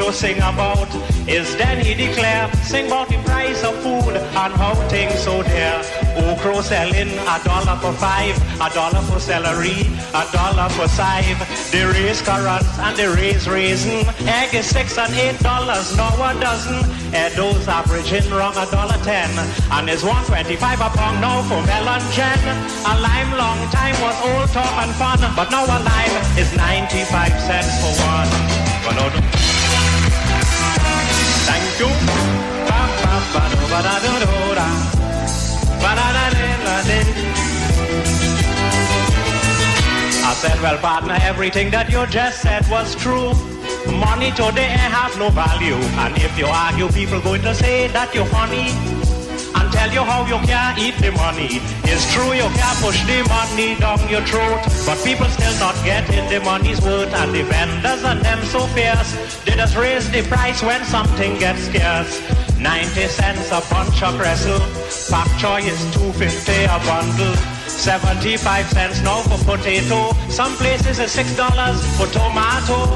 to sing about is then he declare, sing about the price of food and how things so dear. Okra selling $1 for 5, $1 for celery, $1 for chive. They raise currants and they raise raisin. Egg is $6 and $8 now a dozen. Those averaging wrong $1.10, and is $1.25 a pound now for melon gen. A lime long time was old talk and fun, but now a lime is 95 cents for one. Thank you. I said, well, partner, everything that you just said was true. Money today have no value, and if you argue, people going to say that you're funny and tell you how you can't eat the money. It's true, you can't push the money down your throat, but people still not getting the money's worth, and the vendors and them so fierce, they just raise the price when something gets scarce. 90 cents a bunch of wrestle, pak choy is $2.50 a bundle. 75 cents now for potato. Some places is $6 for tomato.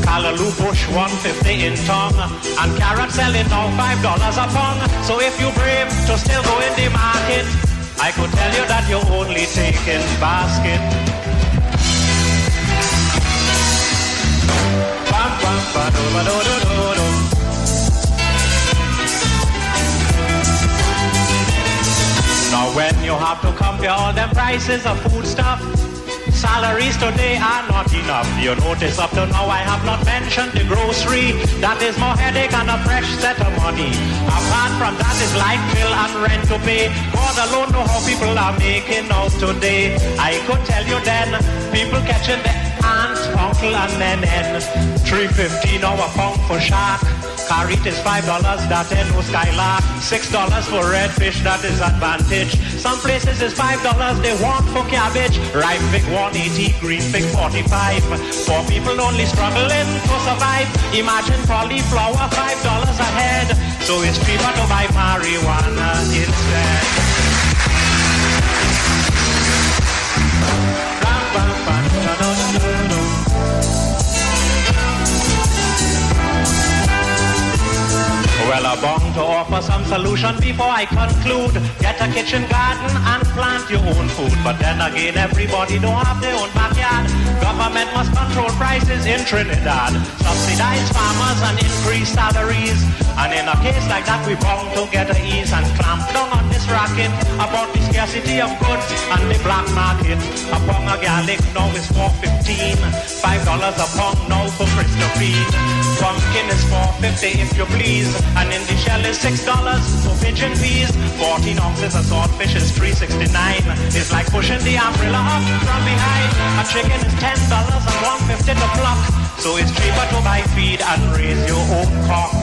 Callaloo bush $1.50 in tongue, and carrot selling now $5 a pound. So if you brave to still go in the market, I could tell you that you're only taking basket. Now when you have to compare all them prices of food stuff, salaries today are not enough. You notice up to now I have not mentioned the grocery. That is more headache and a fresh set of money. Apart from that is light bill and rent to pay. God alone know how people are making out today. I could tell you then, people catching the aunt, uncle and then $3.50 now a pound for shark. Carrot is $5, that ain't no skylark. $6 for redfish, that is advantage. Some places is $5 they want for cabbage. Ripe fig 180, green fig 45. Poor people only struggling to survive. Imagine cauliflower $5 a head. So it's cheaper to buy marijuana instead. Well, I'm bound to offer some solution before I conclude. Get a kitchen garden and plant your own food. But then again, everybody don't have their own backyard. Government must control prices in Trinidad, subsidize farmers and increase salaries. And in a case like that, we bound to get a ease and clamp down on this racket about the scarcity of goods and the black market. A pound of garlic now is $4.15, $5 a pound now for Christopine. Pumpkin is $4.50 if you please, and in the shell is $6 for pigeon peas. 14 ounces of swordfish is $3.69. It's like pushing the umbrella up from behind. A chicken is $10 and $1.50 to pluck. So it's cheaper to buy feed and raise your own cock.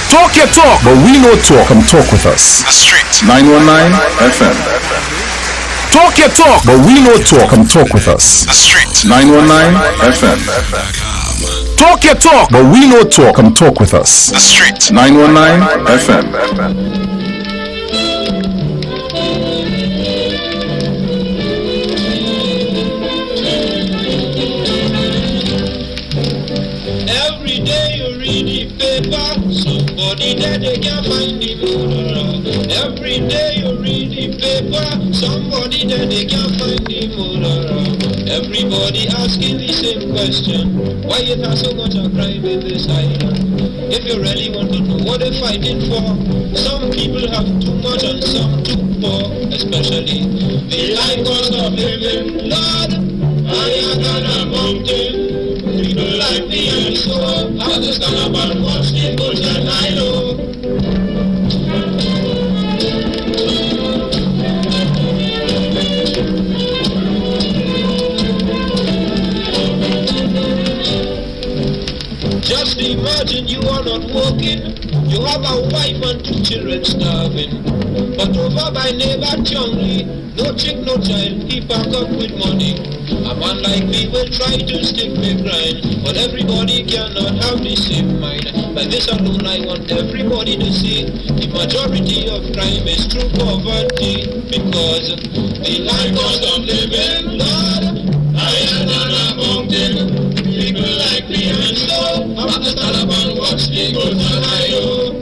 Talk your talk, but we no talk. Come talk with us. The Street 919 FM. Talk your talk, but we no talk. Come talk with us. The Street 919 FM. Talk your talk, but we no talk. Come talk with us. The Street 919 FM. Somebody that they can't find the murderer. Every day you read the paper, somebody that they can't find the murderer. Everybody asking the same question, why it has so much of crime in this island? If you really want to know what they're fighting for, some people have too much and some too poor, especially the high cost of living. Lord, I am on a mountain. People like me and so I just stand up and watch the bush and I know. Just Just imagine you are not working. You have a wife and 2 children starving. But over by neighbor Chongli, no chick, no child, he pack up with money. A man like me will try to stick me grind, but everybody cannot have the same mind. By this alone I want everybody to see the majority of crime is through poverty, because the high cost of living, Lord, higher than a mountain. People like me and so I want to stand up and watch the good and I know.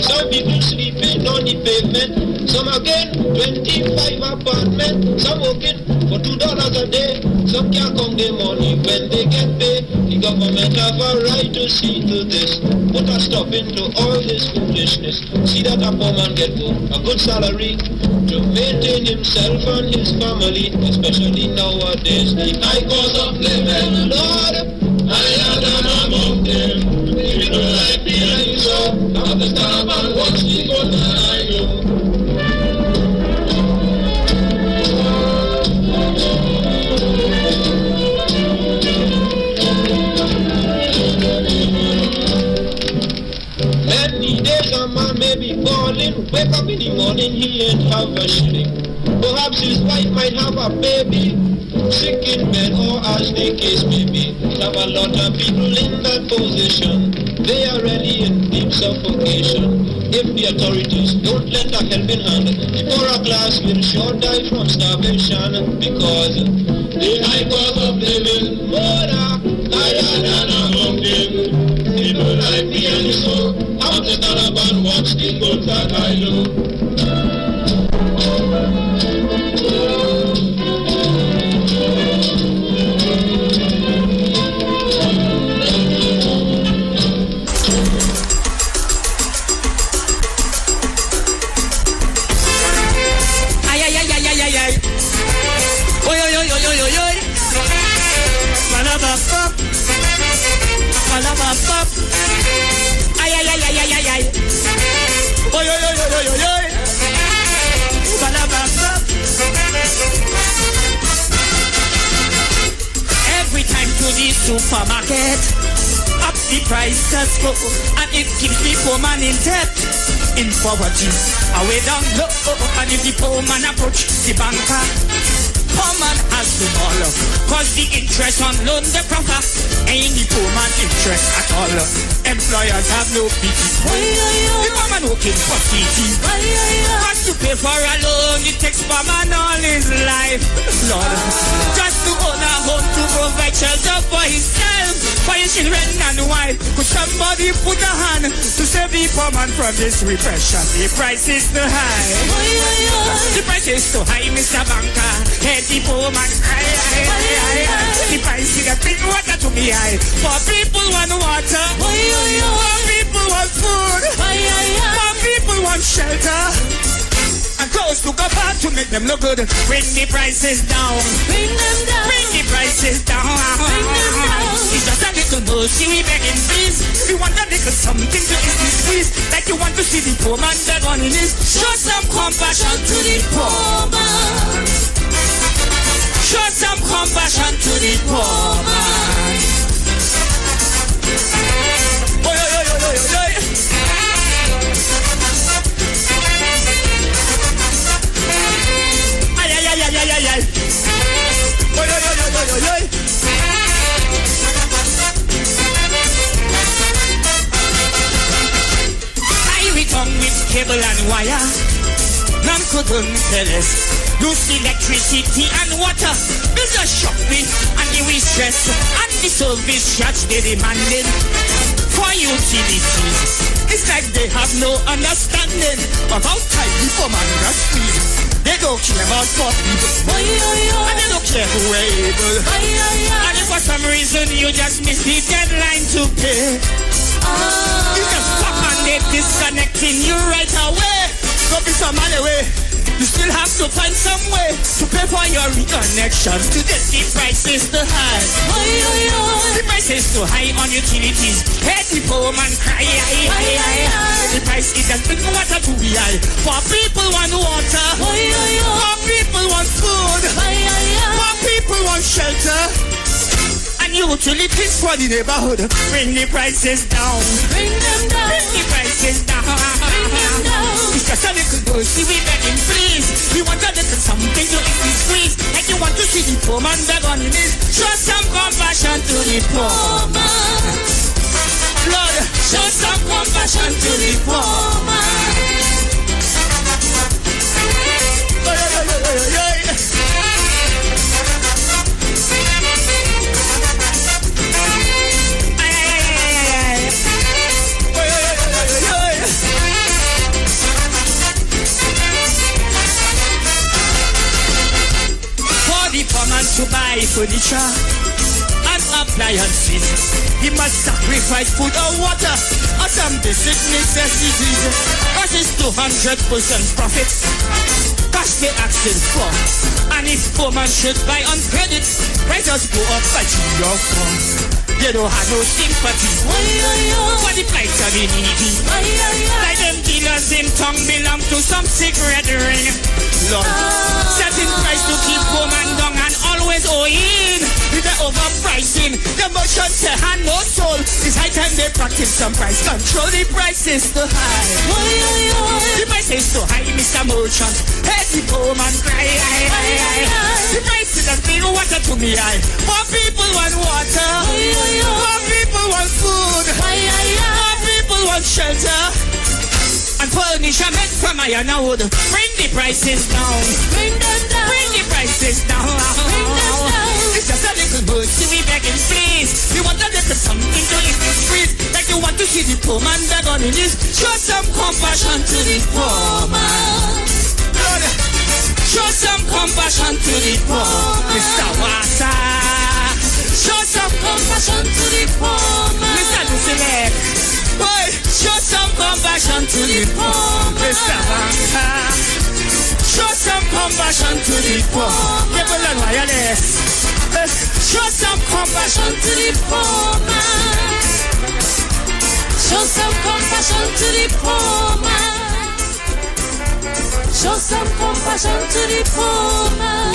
Some people sleeping on the pavement, some again 25 apartments, some working for $2 a day, some can't come their money when they get paid. The government have a right to see to this, put a stop into all this foolishness. See that a poor man get a good salary to maintain himself and his family, especially nowadays. The high cost of living, Lord, higher than a mountain. People like me and you so I have to stand up and watch the good that I know. Many days a man may be balling, wake up in the morning he ain't have a shilling. Perhaps his wife might have a baby, sick in bed or as the case may be. We have a lot of people in that position, they are really in deep suffocation. If the authorities don't lend a helping hand, the poorer class will sure die from starvation, because the high cost of living, murder, higher than a mountain. People like me and you so I want to stand up and watch the good that I know. Every time to the supermarket, up the prices go, and it keeps the poor man in debt, in poverty, away down low. And if the poor man approach the banker, poor man has to all, cause the interest on loan the proper, ain't the poor man interest at all. Employers have no pity. The poor man working for pity. Got to pay for a loan, it takes poor man all his life. Lord, just to own a home to provide shelter for himself, for his children and wife. Could somebody put a hand to save the poor man from this repression? The price is too high. The price is too high, Mr. Banker. Hey, the poor man, the price is a big water to me high. For people want water, for people want food, for people want shelter, and clothes to go back to make them look good. Bring the prices down, bring them down, bring the prices down, bring them down. It's just a little mercy we begging please. We want a little something to ease this squeeze, like you want to see the poor man that one in his. Show some compassion to the poor man. Show some compassion to the poor man. Oy, oy, oy, oy, oy, oy. Ay, ay, ay, ay, ay, ay, ay. Oy, oy, oy, oy, oy, oy. I return with cable and wire. None couldn't tell us. Lose electricity and water. Bills are shock me and the we stress, and the service charge they demanding for utilities. It's like they have no understanding about time before man got squeezed. They don't care about poor people, and they don't care who are able. And if for some reason you just miss the deadline to pay, you just pop and they disconnecting you right away. Go be some money away. You still have to find some way to pay for your reconnection. Today the price is too high. The price is too high on utilities. Hey, the poor man cry. The price it and bring water to the eye. For people want water, for people want food, for people want shelter. And utilities for the neighborhood. Bring the prices down. Bring them down. Bring the prices down. Bring them down. It's just a little girl, see we begging please. We want a little something to eat this squeeze. Like you want to see the poor man beg on his knees. Show some compassion to the poor man. Lord, show some compassion to the poor man. For man to buy furniture and appliances, he must sacrifice food or water or some basic necessities. Cause it's 200% profit. Cash they asking for. And if poor man should buy on credit, prices go up by 3 or 4. They don't have no sympathy for the plight of the needy. Like them dealers in tongue belong to some secret ring. Lord, setting price to keep poor man down and always owing. With the overpricing, the motion say hand no soul. It's high time they practice some price control. The price is too high. The price is too high, Mr. Merchant. Hey, the poor man cry. The price is a big water to me eye. More people want water. More people want food. More people want shelter. And furniture made from iron and wood. Bring the prices down. Bring them down. Bring the prices down. Bring them down. It's just a little bird, see me begging please. We want a little something to eat the streets. Like you want to see the poor man beg on his knees. Show some compassion to the poor man. Lord, show some compassion to the poor. Mr. Wasa. Show some compassion to the poor man. Mr. Lucifer. Boy, show some compassion to the poor, Mr. Banka. Show some compassion to the poor. People and wireless. Show some compassion to the poor man. Show some compassion to the poor man. Show some compassion to the poor man.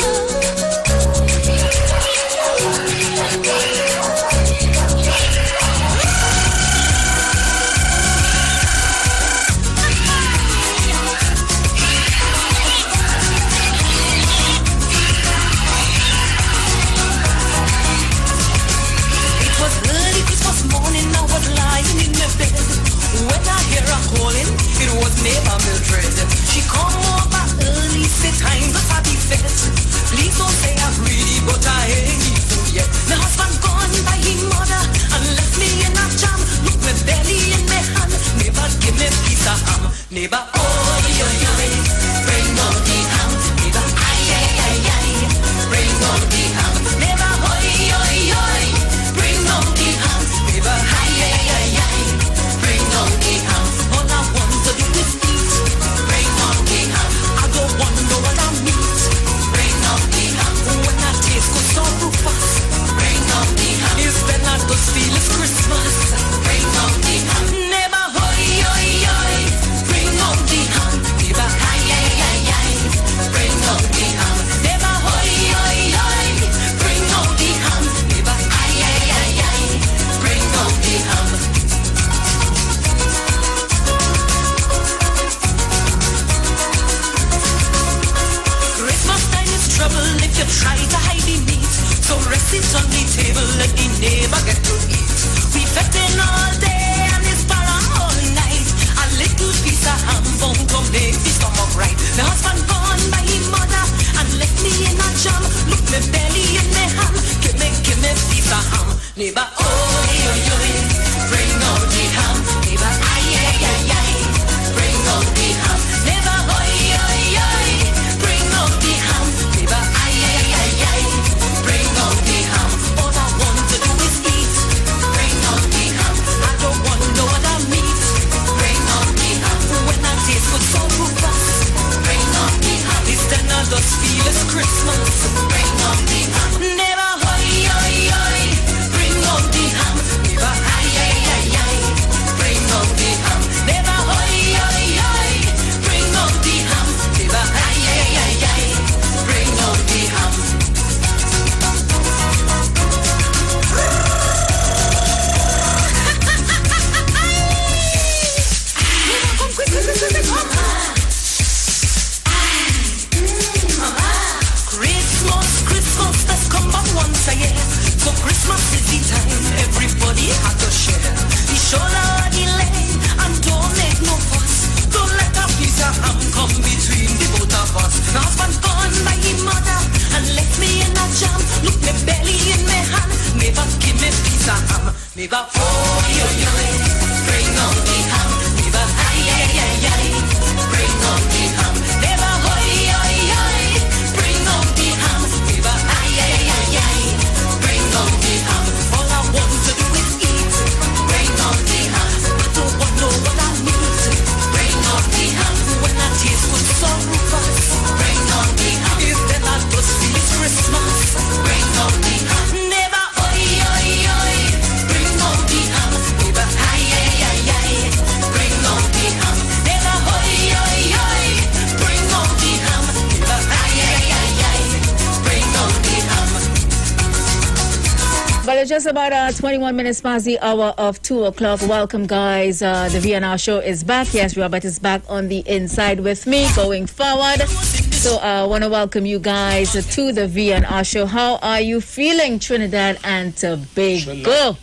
When I hear her calling, it was neighbor Mildred. She come over early, say time but I be fed. Please don't say I'm greedy, but I ain't eat food yet. My husband gone by his mother and left me in a jam. Look my belly in my hand, neighbor give me piece of ham. Neighbor, oh yo yo, bring on the ham. Neighbor, ay ay ay ay, bring on the ham. Neighbor, oh yo yo, bring on the ham. Neighbor, ay ay ay ay. All I want to do is eat. Bring on the ham. I don't want no other meat. Bring on the ham. When I taste good so rufus. Bring on the ham. It's then I go feel it's Christmas. Bring on the ham. Never hoy hoy hoy. Bring on the ham. Never ay ay ay ay. Bring on the ham. Never hoy hoy hoy. Bring on the ham. Never ay ay ay ay. Bring on the ham. Trouble if you try to hide the meat. So rest it on the table, let the neighbor get to eat. We fetting all day and it's para all night. A little piece of ham bone to make the stomach right. My husband gone by his mother and left me in a jam. Look me belly in my hand, give me piece of ham. Neighbor, oh yo yo, bring on the ham. Neighbor, ay ay ay ay, bring on the ham. Neighbor, oh yo yo, bring on the ham. Ay, ay, ay, ay, bring on the ham. All I want to do is eat. Bring on the ham. I just about 21 minutes past the hour of 2 o'clock. Welcome, guys. The VNR show is back. Yes, Robert is back on the inside with me going forward. So I want to welcome you guys to the VNR show. How are you feeling, Trinidad and Tobago?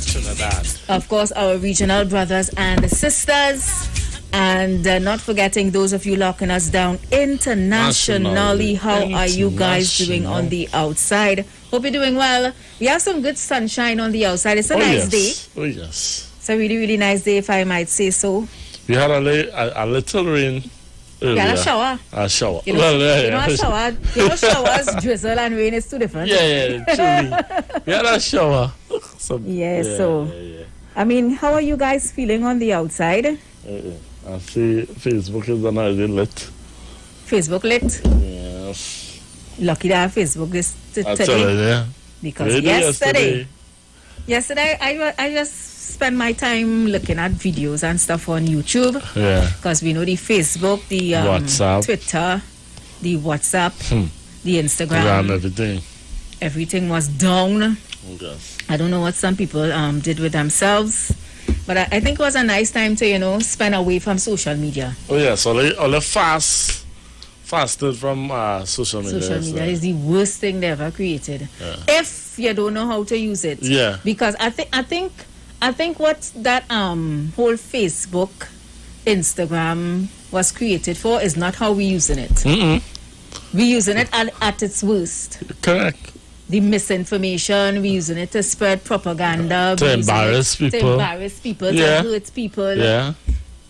Trinidad. Of course, our regional brothers and sisters. And not forgetting those of you locking us down internationally. How are you guys doing on the outside? Hope you're doing well. We have some good sunshine on the outside. It's a nice day. Oh, yes. It's a really, really nice day, if I might say so. We had a little rain earlier. We had a shower. A shower. You know, a shower. You know, showers, drizzle, and rain is two different. Yeah, truly. We had a shower. So, I mean, how are you guys feeling on the outside? I see Facebook is already lit. Facebook lit? Yes. Lucky to have Facebook this today. Yeah. Because yesterday I just spent my time looking at videos and stuff on YouTube. Yeah. Because we know the Facebook, the WhatsApp, Twitter, the WhatsApp, the Instagram. Around everything. Everything was down. Okay. I don't know what some people did with themselves. But I think it was a nice time to, spend away from social media. Oh, yeah. So all the fasted from social media. Social media is the worst thing they ever created. Yeah. If you don't know how to use it. Yeah. Because I think what that whole Facebook, Instagram was created for is not how we're using it. Mm-mm. We're using it at its worst. Correct. The misinformation, we're using it to spread propaganda. To embarrass people. To embarrass people, to hurt people. Yeah.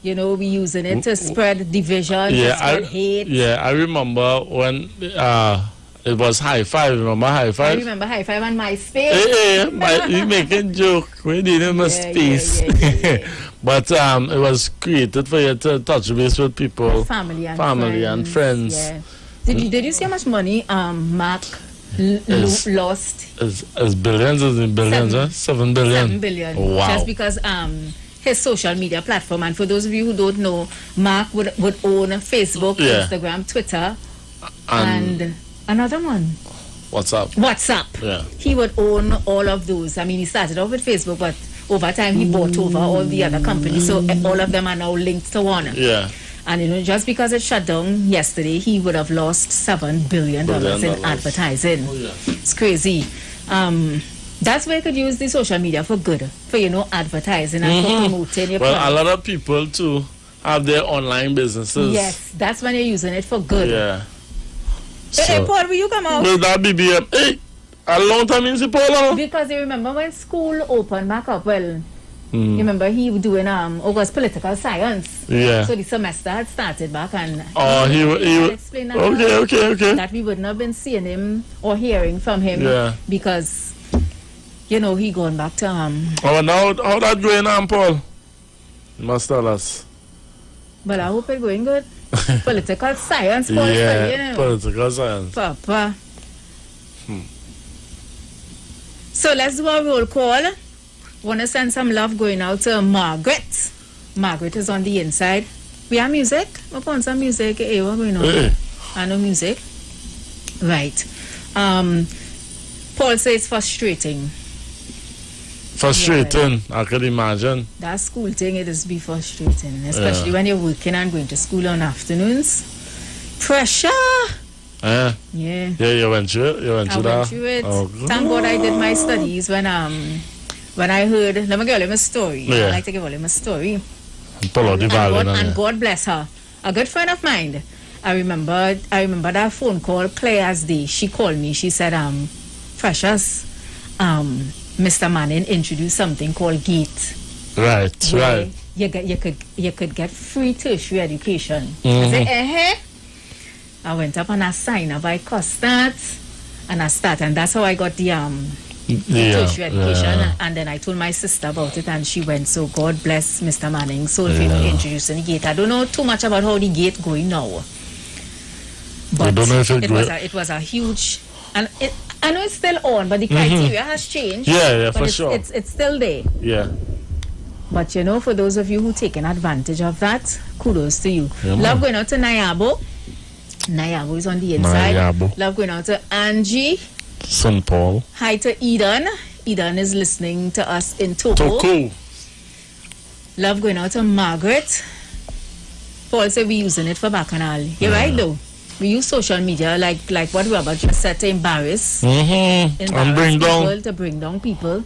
We're using it to spread division, to spread hate. Yeah, I remember when it was High Five. Remember High Five? I remember High Five on MySpace. You making joke. We didn't have space. Yeah. But it was created for you to touch base with people. Family and friends. Yeah. Did you see how much money Mark lost? It's billions, isn't billions, 7 billion. 7 billion. Wow. Just because his social media platform, and for those of you who don't know, Mark would own Facebook, Instagram, Twitter, and another one. WhatsApp. Yeah. He would own all of those. I mean, he started off with Facebook, but over time he bought over all the other companies, so all of them are now linked to one. Yeah. And just because it shut down yesterday, he would have lost $7 billion in advertising. Oh, yeah. It's crazy. That's where you could use the social media for good, for advertising and for promoting your product. A lot of people too have their online businesses. Yes, that's when you're using it for good. Yeah. Hey, Paul, will you come out? With that BBM, a long time in Paul. Because you remember when school opened back up, you remember he was doing August political science. Yeah. So the semester had started back and he would explain that. Okay. That we wouldn't have been seeing him or hearing from him. Yeah. Because he going back to Oh, now how that going on, Paul? You must tell us. But I hope it's going good. Political science, Paul. Yeah, political science. Papa. So let's do a roll call. Want to send some love going out to Margaret. Margaret is on the inside. We have music. We want some music. Hey, what going on? Hey. I know music. Right. Paul says it's frustrating. Frustrating, I could imagine. That school thing, it is be frustrating, especially when you're working and going to school on afternoons. Pressure. Yeah, you went through it. I went through it. Oh, thank God I did my studies when I heard. Let me give you a story. Yeah. I like to give you a story. And God bless her. A good friend of mine. I remember that phone call clear as day. She called me. She said, Precious, Mr. Manning introduced something called GATE. Right. You could get free tertiary education. I said, I went up and I signed up. I cost that, and that's how I got the tertiary education. And then I told my sister about it, and she went. So God bless Mr. Manning. So if introducing the GATE, I don't know too much about how the GATE going now. But I don't know if it was a huge, and I know it's still on, but the criteria has changed. Yeah, but sure. It's still there. Yeah. But for those of you who taken advantage of that, kudos to you. Yeah, love going out to Nayabo. Nayabo is on the inside. Nayabo. Love going out to Angie. St. Paul. Hi to Eden. Eden is listening to us in Togo. Love going out to Margaret. Paul said we using it for Bacchanal. You're right though. We use social media like what Robert just said to embarrass. And bring people, to bring down people.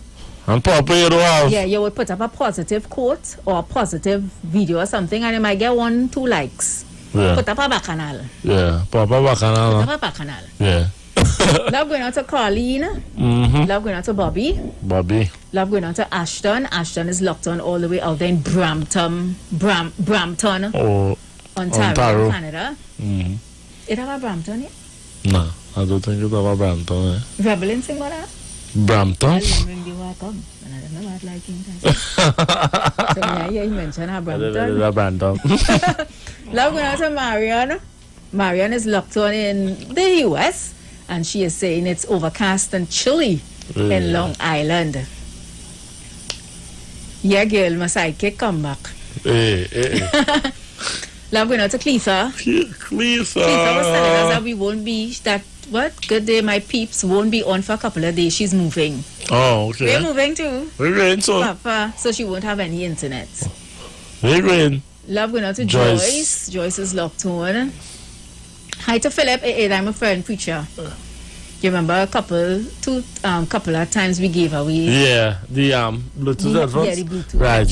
And pop it off. Yeah, you would put up a positive quote or a positive video or something and you might get 1-2 likes. Yeah. Put up a Bacchanal. Yeah, pop a Bacchanal. Put up a Bacchanal. Yeah. Love going out to Carlene. Love going out to Bobby. Love going out to Ashton. Ashton is locked on all the way out there in Brampton, Ontario, Canada. It have a Brampton, yeah? No, I don't think it have a Brampton, yeah. Rebelling sing what that? Brampton? I ring the walk up. And I don't know what like him. So yeah, you mentioned a Brampton. Love going out to Marion. Marion is locked on in the US. And she is saying it's overcast and chilly in Long Island. Yeah, girl, my sidekick come back. Love going out to Cleesa. Cleesa was telling us that we won't be, good day, my peeps won't be on for a couple of days. She's moving. Oh, okay. We're moving too. We're going so. Papa, so she won't have any internet. We're going. Love going out to Joyce. Joyce is locked on. Hi to Philip. I'm a friend preacher. You remember a couple of times we gave away. Yeah, the Bluetooth headphones. Yeah, the Bluetooth. Right.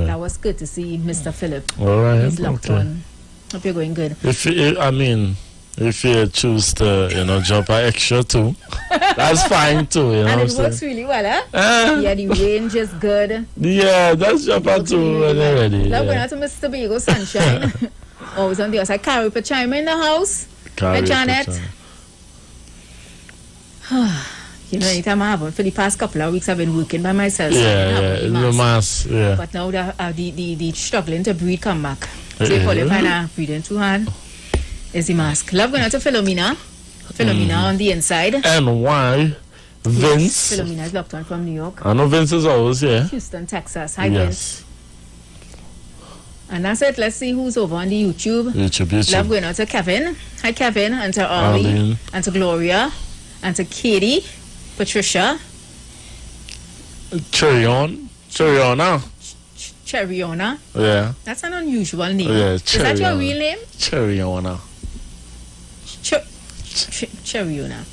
That was good to see Mr. Philip. All right. He's locked on. Hope you're going good. If you choose to, jump an extra too, that's fine too. And it works really well, huh? Yeah, the range is good. Yeah, that's jump an two when you're ready. Now going out to Mr. Bigo Sunshine. Always on the other side. Carrie Pachima in the house. Hey, Janet. Anytime I have for the past couple of weeks I've been working by myself. Yeah, mask. Yeah. But now the struggling to breathe come back. So you probably find out breathing too hard. Is the mask. Love going out to Philomena. Philomena on the inside. And why? Vince. Yes, Philomena is locked on from New York. I know Vince is always here. Houston, Texas. Hi, Vince. And that's it. Let's see who's over on the YouTube. Love going out to Kevin. Hi, Kevin. And to Arlene. And to Gloria. And to Katie. Patricia. Cheriona. Yeah. That's an unusual name. Yeah, is that your real name? Cheriona. Cheriona.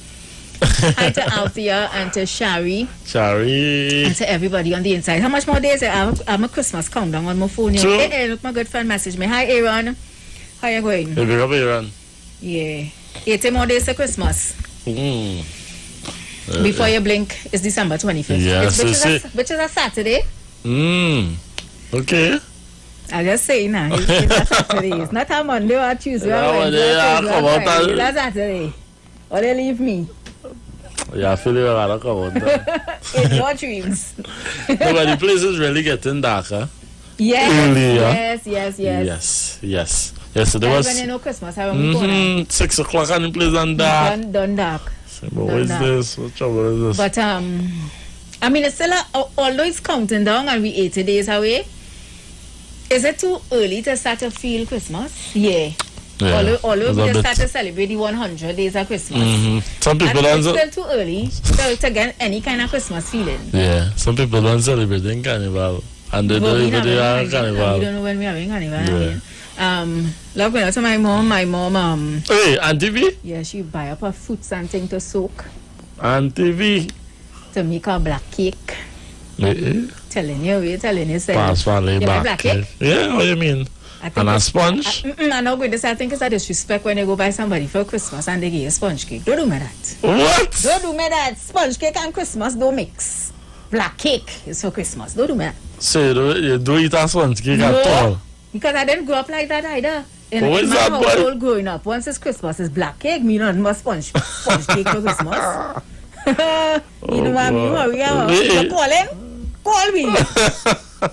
Hi to Althea and to Shari. And to everybody on the inside. How much more days? I have a Christmas countdown on my phone. Hey, look, my good friend messaged me. Hi, Aaron. How you going? Hey, big up, Aaron. Yeah. 80 more days to Christmas. Before you blink, it's December 25th. Yes, which is a Saturday. Okay. I just say now. It's a Saturday. It's not a Monday or a Tuesday or Wednesday. It's a Saturday. Or they leave me. Yeah, I feel you gotta come on that. In your dreams. No, but the place is really getting darker. Yes. Yes. So there was. When you know Christmas, I remember 6 o'clock and the place done dark. Done dark. But what is this? What trouble is this? But I mean, it's still although it's counting down and we 80 days away. Is it too early to start to feel Christmas? Yeah. Although we just start to celebrate the 100 days of Christmas. Some people it's still too early to get any kind of Christmas feeling. Yeah. Some people don't celebrate in Carnival. And they don't even have Carnival. We don't know when we're having Carnival. Yeah. Love going out to my mom. Hey, Auntie V? Yeah, she buy up her fruits and thing to soak. Auntie V? To make a black cake. Telling you. Pass for black cake. Yeah, what do you mean? And a sponge? I'm not going to say, I think it's a disrespect when you go buy somebody for Christmas and they give you a sponge cake. Don't do me that. What? Don't do me that. Sponge cake and Christmas don't mix. Black cake is for Christmas. Don't do me that. So you don't eat a sponge cake at all? Because I didn't grow up like that either. In my household growing up, once it's Christmas, it's black cake. Me not more sponge cake for Christmas. You know what I mean? You're calling? Call me.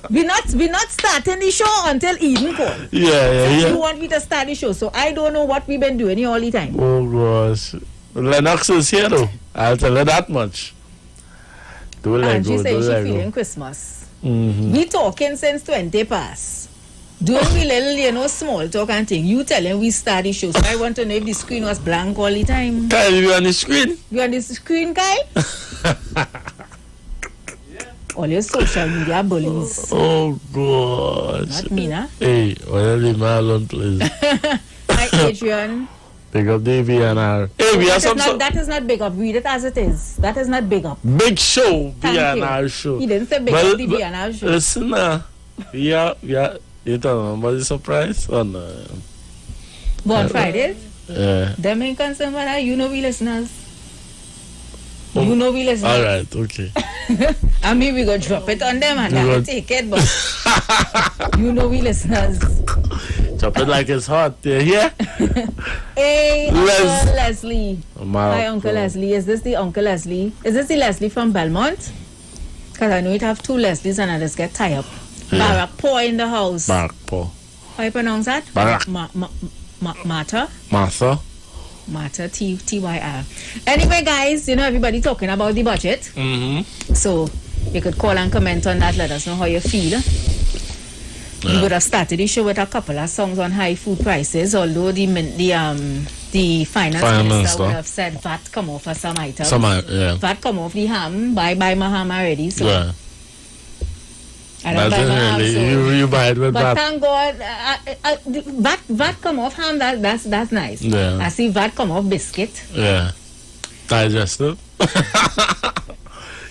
We're not starting the show until Eden call. Yeah. You want me to start the show, so I don't know what we've been doing here all the time. Oh gosh. Lennox is here though. I'll tell her that much. And she said she's feeling Christmas. We talking since 20 past. Doing we little, small talk and thing. You telling we start the show, so I want to know if the screen was blank all the time. Kyle, you on the screen? You on the screen, Kyle? All your social media bullies. Oh, God. Not me, nah. Hey, well, leave me alone, please. Hi, Adrian. Big up DVNR. Hey, we have some... That is not big up. Read it as it is. That is not big up. Big show, Thank VNR you. show. He didn't say big up the VNR show. Listen, yeah. You don't remember the surprise? Oh, no. Born Fridays? Yeah. Them ain't concerned about that. You know we listeners. You know we listeners. All right, okay. I mean, we go drop it on them and they'll take it, but you know we listeners. Drop it like it's hot. Yeah. Hey, Uncle Leslie. Hi, Uncle God. Leslie. Is this the Uncle Leslie? Is this the Leslie from Belmont? Because I know it have two Leslies and I just get tied up. Yeah. Barak Poor in the house. Barak Poor. How you pronounce that? Barak. Martha. Martha, Tyr. Anyway, guys, you know everybody talking about the budget. Mm-hmm. So you could call and comment on that. Let us know how you feel. We would have started the show with a couple of songs on high food prices, although the finance minister would have said VAT come off for some items. VAT come off the ham. Buy my ham already. So yeah. I don't buy my ham. So. You buy it with but VAT. Thank God, VAT come off ham. That's nice. Yeah. I see VAT come off biscuit. Yeah. Digestive.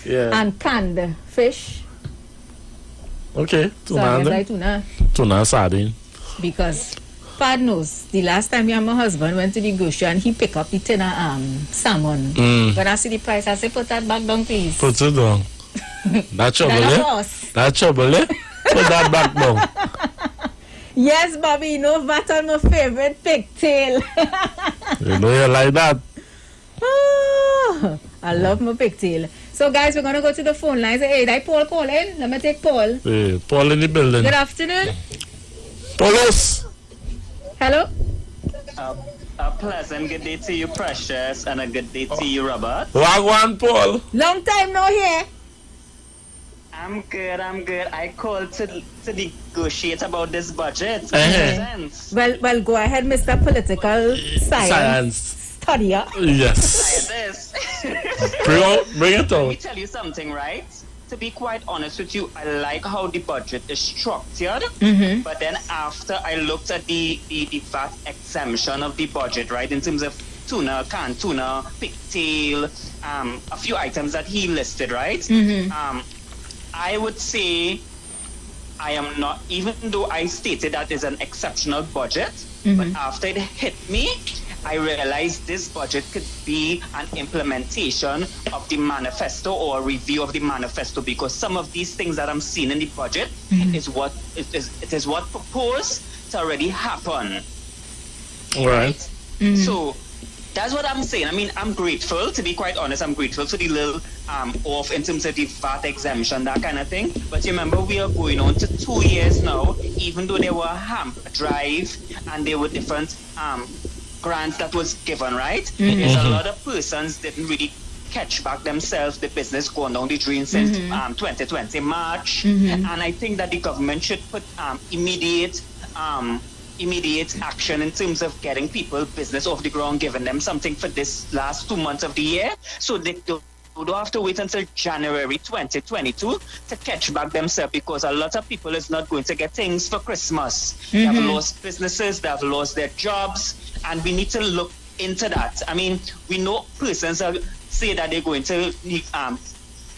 Yeah. And canned fish. Okay. Tuna sardine. Because Pad knows the last time me and my husband went to the grocery and he picked up the tin of salmon. When I see the price, I say, put that back down, please. Put it down. That trouble, eh? That trouble, eh? Put that back down. Yes, Bobby, you know that on my favorite pigtail. You know you like that. Oh, I love my pigtail. So, guys, we're going to go to the phone lines. Hey, that Paul calling? Let me take Paul. Hey, Paul in the building. Good afternoon. Paulos. Hello. A pleasant good day to you, Precious, and a good day to you, Robert. Wagwan, Paul. Long time no here. I'm good. I called to negotiate about this budget. Well, go ahead, Mr. Political Science Studier. Yes. Bring it on. Let me tell you something, right? To be quite honest with you, I like how the budget is structured. Mm-hmm. But then after I looked at the VAT exemption of the budget, right, in terms of tuna, canned tuna, pigtail, a few items that he listed, right? Mm-hmm. I would say I am not, even though I stated that is an exceptional budget, but after it hit me, I realized this budget could be an implementation of the manifesto or a review of the manifesto, because some of these things that I'm seeing in the budget is what proposed to already happen. All right. So that's what I'm saying. I mean, I'm grateful, to be quite honest. I'm grateful for the little off in terms of the VAT exemption, that kind of thing. But remember, we are going on to 2 years now, even though there were a HAMP drive and there were different grants that was given, right? There's a lot of persons didn't really catch back themselves, the business going down the drain since 2020 March. And I think that the government should put immediate action in terms of getting people business off the ground, giving them something for this last 2 months of the year, so they don't have to wait until January 2022 to catch back themselves, because a lot of people is not going to get things for Christmas. They have lost businesses, they have lost their jobs, and we need to look into that. I mean, we know persons say that they're going to,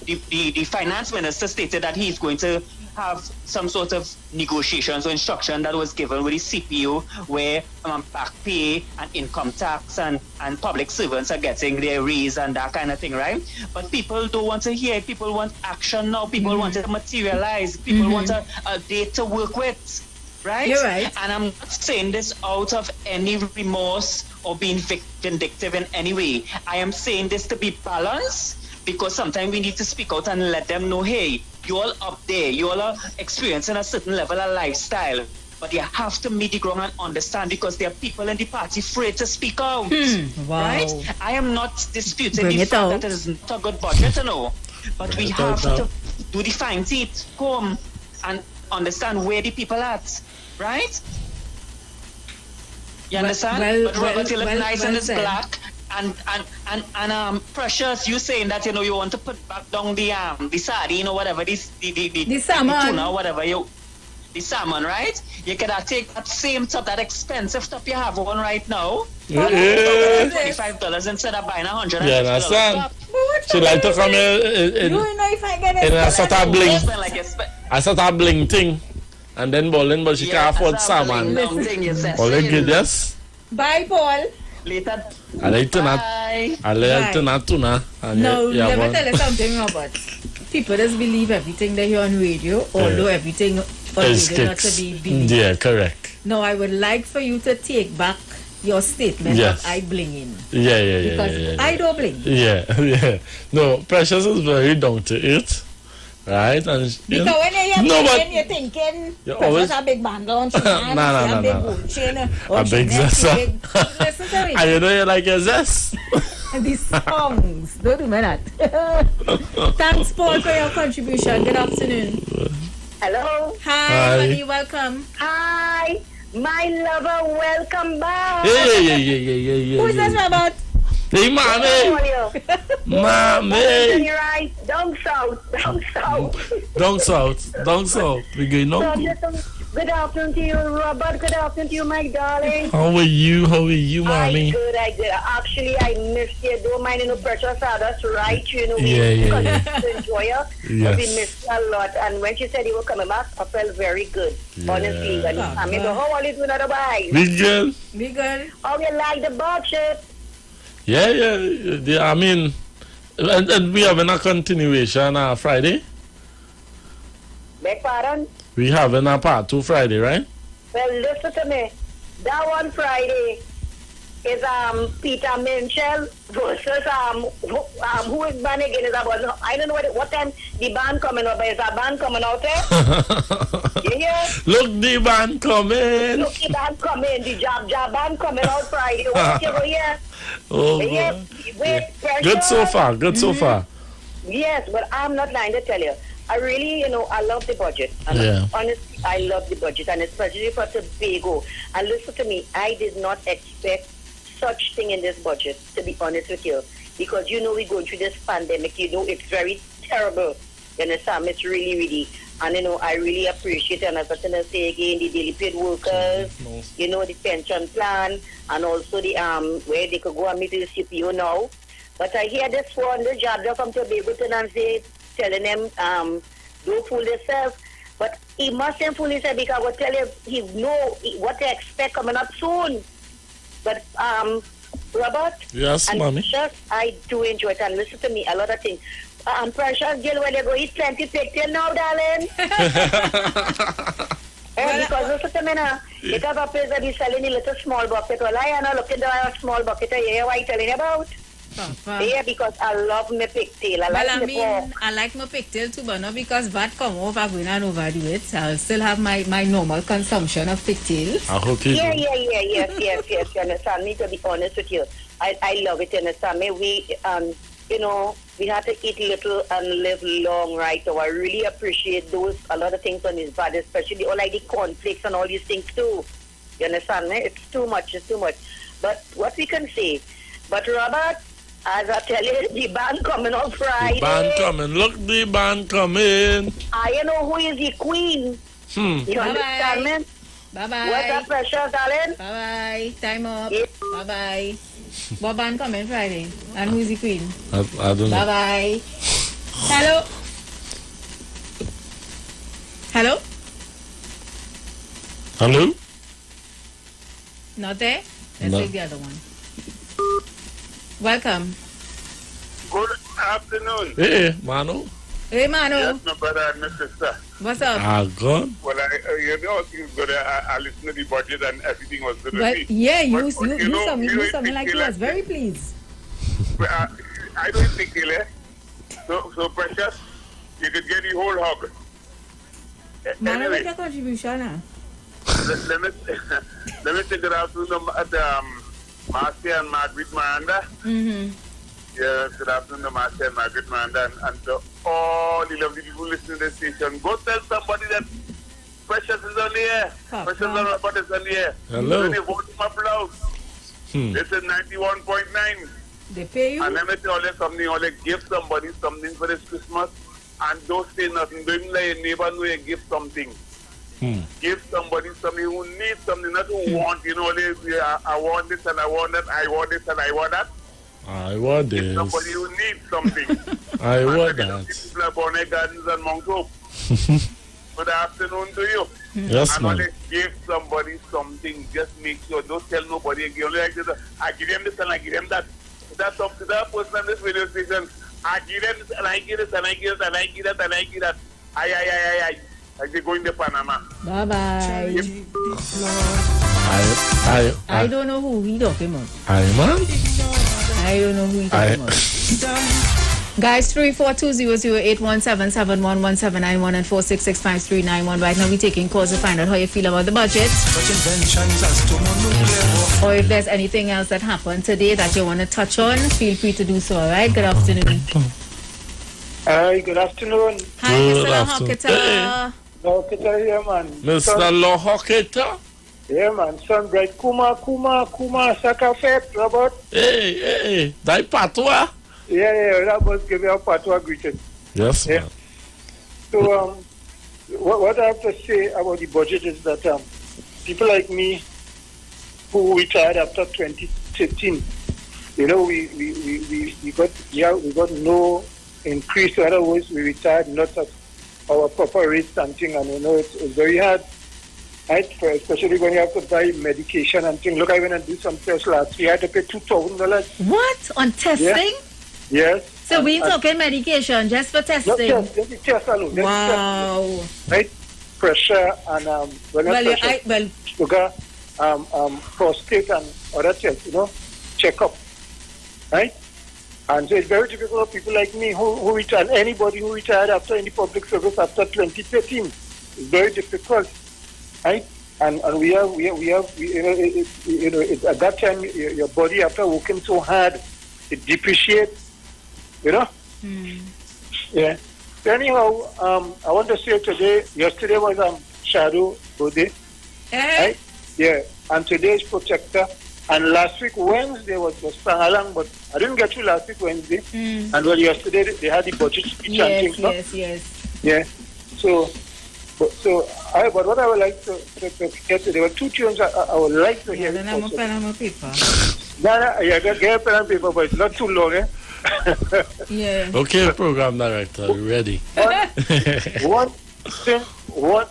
the finance minister stated that he's going to have some sort of negotiations or instruction that was given with the CPO, where back pay and income tax and public servants are getting their raise and that kind of thing, right? But people don't want to hear it. People want action now. People want to materialize. People want a date to work with. Right? You're right. And I'm not saying this out of any remorse or being vindictive in any way. I am saying this to be balanced, because sometimes we need to speak out and let them know, hey, you all up there, you all are experiencing a certain level of lifestyle, but you have to meet the ground and understand, because there are people in the party afraid to speak out. Wow. Right? I am not disputing Bring the it fact out. that it is not a good budget, you know, but we have to do the fine teeth, come and understand where the people are at, right? You understand? But Robert, you look nice in this black. Precious, you saying that you want to put back down the sardine or whatever, the salmon, tuna or whatever the salmon, right? You can take that same stuff, that expensive stuff you have on right now. $25 instead of buying $100. Yeah, understand. She like to come in if I get a sort of bling, a sort of bling thing, and then bowling, but she can't afford salmon. Bowling, yes. Bye, Paul. Later. I like tuna. Tuna. No, let me tell you something, Robert. People just believe everything they hear on radio, although everything on radio not to be believed. Yeah, correct. No, I would like for you to take back your statement that I bling in. Yeah. Because I don't bling. Yeah. No, Precious is very down to it. Right? And because when you're thinking, Precious a big band on, a big gold chain, a big zest. Listen to me. And you like your zest. These songs. Don't do that. Thanks, Paul, for your contribution. Good afternoon. Hello. Hi, buddy. Welcome. Hi. My lover, welcome back. Yeah. Who is this about? Hey, mommy. Mommy. Right. Down south. We going now. Good afternoon to you, Robert. Good afternoon to you, my darling. How are you, mommy? I good. Actually, I missed you. Don't mind Precious. That's right. Yeah. Because to enjoy her. Yes. We missed you a lot. And when she said you were coming back, I felt very good. Yeah. Honestly. How are you doing otherwise? Be good. How you like the budget? Yeah. I mean, and we having a continuation Friday. Beg pardon? We having a part 2 Friday, right? Well, listen to me. That one Friday is Peter Minchell versus who is band again? Is about, I don't know what time the band coming out, but is a band coming out there? You hear? Look, the band coming. The Jab band coming out Friday. What you hear? Oh, wait, good so far. Yes, but I'm not lying to tell you. I really, I love the budget. And honestly, I love the budget, and especially for Tobago. And listen to me, I did not expect such thing in this budget, to be honest with you. Because, we're going through this pandemic, it's very terrible. You understand? It's really, really. And, I really appreciate it. And as I can say again, the daily paid workers, the pension plan, and also the where they could go and meet the CPO now. But I hear this one, the job from Tobago and say, telling them, don't fool yourself. But he mustn't fool himself because I will tell you, he know what to expect coming up soon. But, Robert, yes, mommy. Precious, I do enjoy it. And listen to me, a lot of things. Precious, Jill, when you go eat plenty pigtail now, darling. Because listen to me now, it have a place that is selling a little small bucket. Well, I am not looking at a small bucket. You hear what I'm telling you about? Yeah, because I love my pigtail. I like my pigtail too, but not because VAT come off, I'm going to overdo it. I'll still have my normal consumption of pigtails. I hope you do. Yes, you understand me, to be honest with you. I love it, you understand me. We, we have to eat little and live long, right? So I really appreciate a lot of things on this VAT, especially all like the cornflakes and all these things too. You understand me? It's too much. But what we can say, but Robert, as I tell you, the band coming on Friday. The band coming. Look, the band coming. I know who is the queen. You understand me? Bye-bye. What's up, Precious, darling? Bye-bye. Time up. Yeah. Bye-bye. What band coming Friday? And who's the queen? I don't know. Bye-bye. Hello? Not there? Let's take the other one. Welcome. Good afternoon. Hey, Manu. Hey, Manu. Yes, my brother and my sister. What's up? Good. Well, I listened to the budget and everything was good. But yeah, you something like you was very pleased. I don't think so Precious, you could get the whole hog. Manu, what's your contribution now? Let me take it out to Marcia and Margaret Miranda. Yeah, good afternoon to Marcia and Margaret Miranda and to all the lovely people listening to the station. Go tell somebody that Precious is on the air. Precious and Robert is on the air. Hello. Then you vote him up loud. This is 91.9. They pay you? And let me tell you something, only give somebody something for this Christmas and don't say nothing. Don't let your neighbor know you give something. Give somebody something who needs something, not who want, I want this and I want that, I want this and I want that. I want this. Give somebody who needs something. I want that. People are born gardens and Mount Hope. Good afternoon to you. Yes, and ma'am. only give somebody something. Just make sure. Don't tell nobody again. Only like this, I give them this and I give them that. That's up to that person on this radio station. I give them this and I give this and I give this and I give that and I give that. Aye. Like they go in the Panama. Bye-bye. I don't know who he talking about. I don't know who he talking about. Guys, 342-00817711791 and 4665391. Right now we're taking calls to find out how you feel about the budget. Or if there's anything else that happened today that you want to touch on, feel free to do so, alright? Good afternoon. Hi, good afternoon. Hi, Mr. Lohoketa. Lohoketa here, man. Mr. Lohoketa? Yeah, man. Sunbright. Kuma, Sakafet, Robert. Hey. Dai Patwa? Yeah, Robert, give you a Patwa greeting. Yes, yeah. So, what I have to say about the budget is that people like me who retired after 2013, we got no increase. In other words, we retired not at our proper rates and thing, and it's very hard, right? Especially when you have to buy medication and thing. Look, I went and did some tests last year. I had to pay $2,000. What? On testing? Yeah. Yes. So we talking medication just for testing? Just the test alone. Wow. Right? Pressure and sugar, prostate and other tests, check-up, right? And so it's very difficult for people like me who retired, anybody who retired after any public service after 2013. It's very difficult, right? And we have at that time your body after working so hard, it depreciates, Yeah. So anyhow, I want to say yesterday was Shadow Day, right? Yeah, and today is Protector. And last week, Wednesday was Pangalang, but I didn't get to last week, Wednesday. And yesterday they had the budget speech and things. Yes. Yeah. So but what I would like to get to, there were two tunes I would like to hear. Then I'm a pen and paper. Get a pen and paper, but it's not too long, eh? Yeah. Okay, program director, we're ready.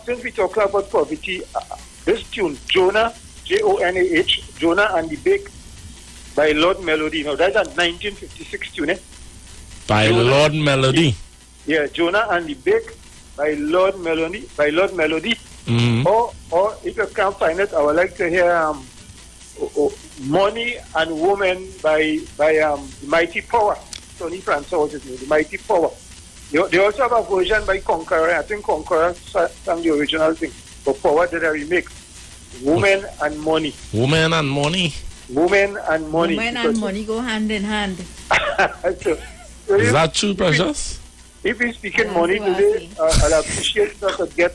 Since we talk about poverty, this tune, Jonah, Jonah, Jonah and the Bake by Lord Melody. That's a 1956 tune, eh? By Lord Melody. Yeah, Jonah and the Bake by Lord Melody. Mm-hmm. Or if you can't find it, I would like to hear Money and Woman by Mighty Power. Tony Francis was his name, the Mighty Power. They also have a version by Conqueror. I think Conqueror sang the original thing. But Power did a remix. Woman and Money. Woman and Money. Woman and money go hand in hand. So is that true, Precious? If we're speaking money today, I'll appreciate that to get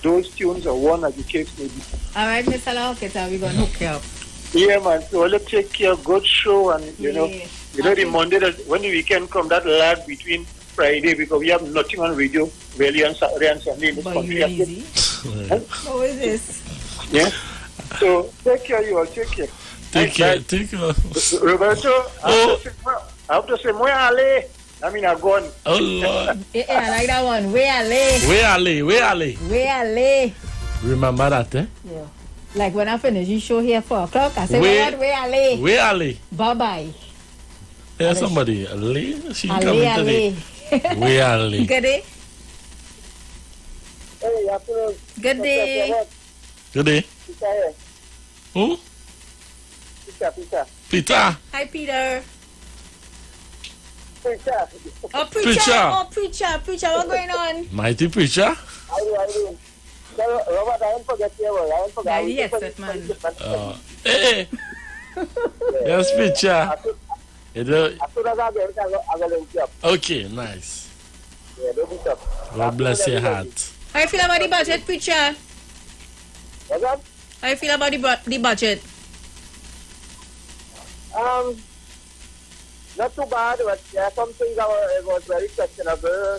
those tunes or one as the case may be. All right, Mr. Lohoketa, we're going to hook you up. Yeah, man. So let's take care. Good show. And, the Monday, when the weekend comes, that lag between Friday, because we have nothing on radio, really, on Saturday and Sunday in this country. How is this? Yeah. So take care, you all. Take care. Take care. Roberto, I have to say, Moya Ale. I mean, I'm gone. Oh, Lord. I like that one. Where Ale. Remember that, eh? Yeah. Like when I finish the show here 4 o'clock, I say, where Ale. Bye-bye. Yeah, somebody, Ale. She coming today. Where Ale. Good day. Hey, afternoon. Good day. Good day. Peter. Who? Peter. Hi, Peter. Preacher. Oh, Preacher. What's going on? Mighty Preacher. How are you? Robert, I didn't forget you. Yes, man. Hey. Yes, Preacher. Okay, nice. God bless your heart. How you feel about the budget, Preacher? What's up? How you feel about the budget? not too bad, but there are some things that was very questionable.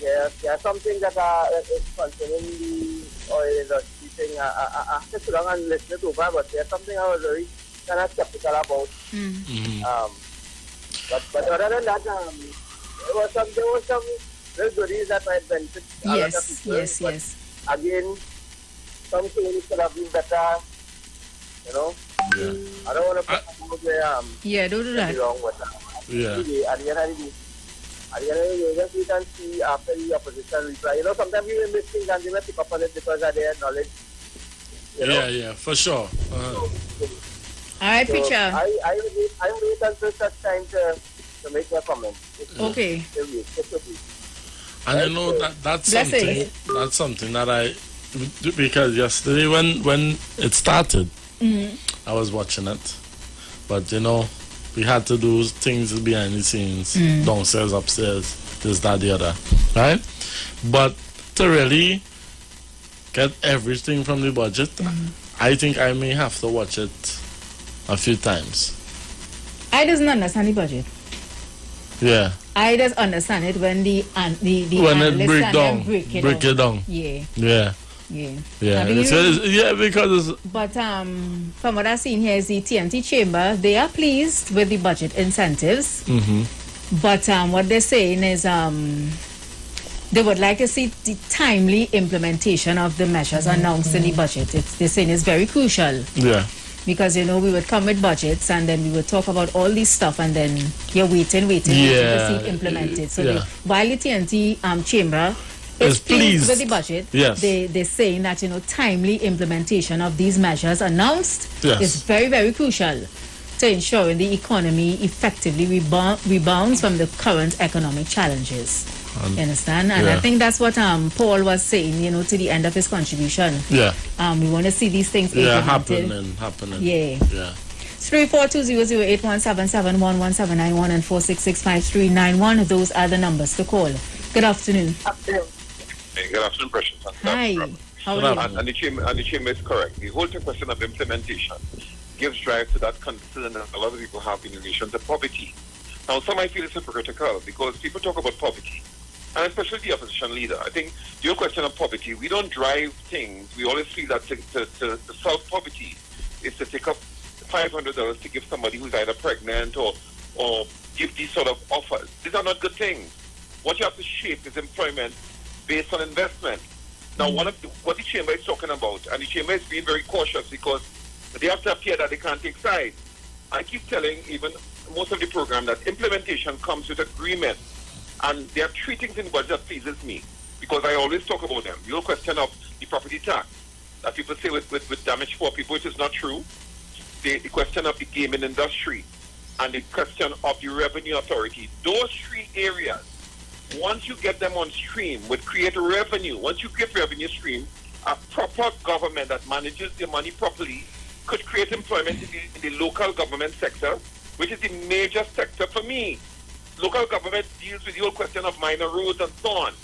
There are some things that are concerning the oil industry thing. I have to sit down and listen it over, but there's something I was very kind of skeptical about. But other than that, there was some very goodies that might benefit a lot of people. Yes. Again, some things could have been better. You know. Yeah. I don't want to put don't do that. Wrong with that. Yeah. At the end of the day, just we can see after the opposition reply. You know, sometimes we miss things and they may pick up on it because of their knowledge. You know? Yeah, for sure. All right, so Preacher. I wait until such time to make my comment. Okay. And I know that's something that I, because yesterday when it started, I was watching it, but you know, we had to do things behind the scenes, downstairs, upstairs, this, that, the other, right? But to really get everything from the budget, I think I may have to watch it a few times. I doesn't understand the budget. Yeah. I just understand it when the when it break it down. Yeah. Because but from what I've seen here is the TNT Chamber, they are pleased with the budget incentives. But what they're saying is they would like to see the timely implementation of the measures announced in the budget. They're saying it's very crucial. Yeah. Because, you know, we would come with budgets and then we would talk about all this stuff and then you're waiting to see it implemented. So while the TNT Chamber is pleased with the budget, they're saying that, you know, timely implementation of these measures announced is very, very crucial to ensuring the economy effectively rebounds from the current economic challenges. You understand? And I think that's what Paul was saying, you know, to the end of his contribution. Yeah. We want to see these things implemented. Happening. Yeah. 342-008-177-11791 and 466-5391. Those are the numbers to call. Good afternoon. Good afternoon, Precious. Hi. How are you? And the chamber is correct. The whole question of implementation gives drive to that concern that a lot of people have in relation to poverty. Now, some might feel it's hypocritical because people talk about poverty, and especially the opposition leader. I think the whole question of poverty, we don't drive things. We always feel that to solve poverty is to take up $500 to give somebody who's either pregnant or give these sort of offers. These are not good things. What you have to shape is employment based on investment. Now, what the chamber is talking about, and the chamber is being very cautious because they have to appear that they can't take sides. I keep telling even most of the program that implementation comes with agreement, and there are three things in the budget that pleases me because I always talk about them. The whole question of the property tax that people say with damage for people, which is not true. The question of the gaming industry and the question of the revenue authority. Those three areas, once you get them on stream, would create revenue. Once you get revenue stream, a proper government that manages their money properly could create employment in the local government sector, which is the major sector for me. Local government deals with the whole question of minor roads and so on.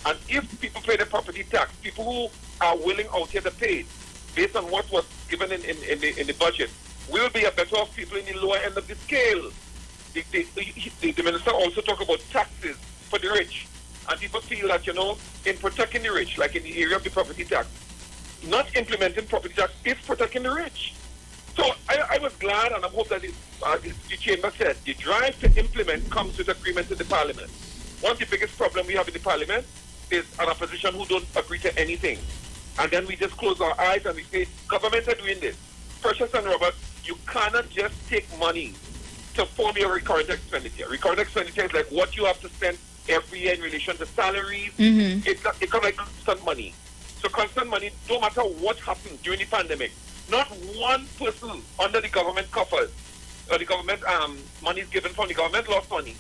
And if people pay the property tax, people who are willing out here to pay it, based on what was given in the budget, will be a better off people in the lower end of the scale. The minister also talked about taxes for the rich. And people feel that, you know, in protecting the rich, like in the area of the property tax, not implementing property tax is protecting the rich. So I was glad, and I hope that the chamber said the drive to implement comes with agreement in the parliament. One of the biggest problems we have in the parliament is an opposition who don't agree to anything. And then we just close our eyes and we say, government are doing this. Precious and Robert, you cannot just take money to form your recurrent expenditure. Recurrent expenditure is like what you have to spend every year in relation to salaries. It's kind of like constant money. So constant money, no matter what happened during the pandemic, not one person under the government coffers or the government money is given from the government lost money.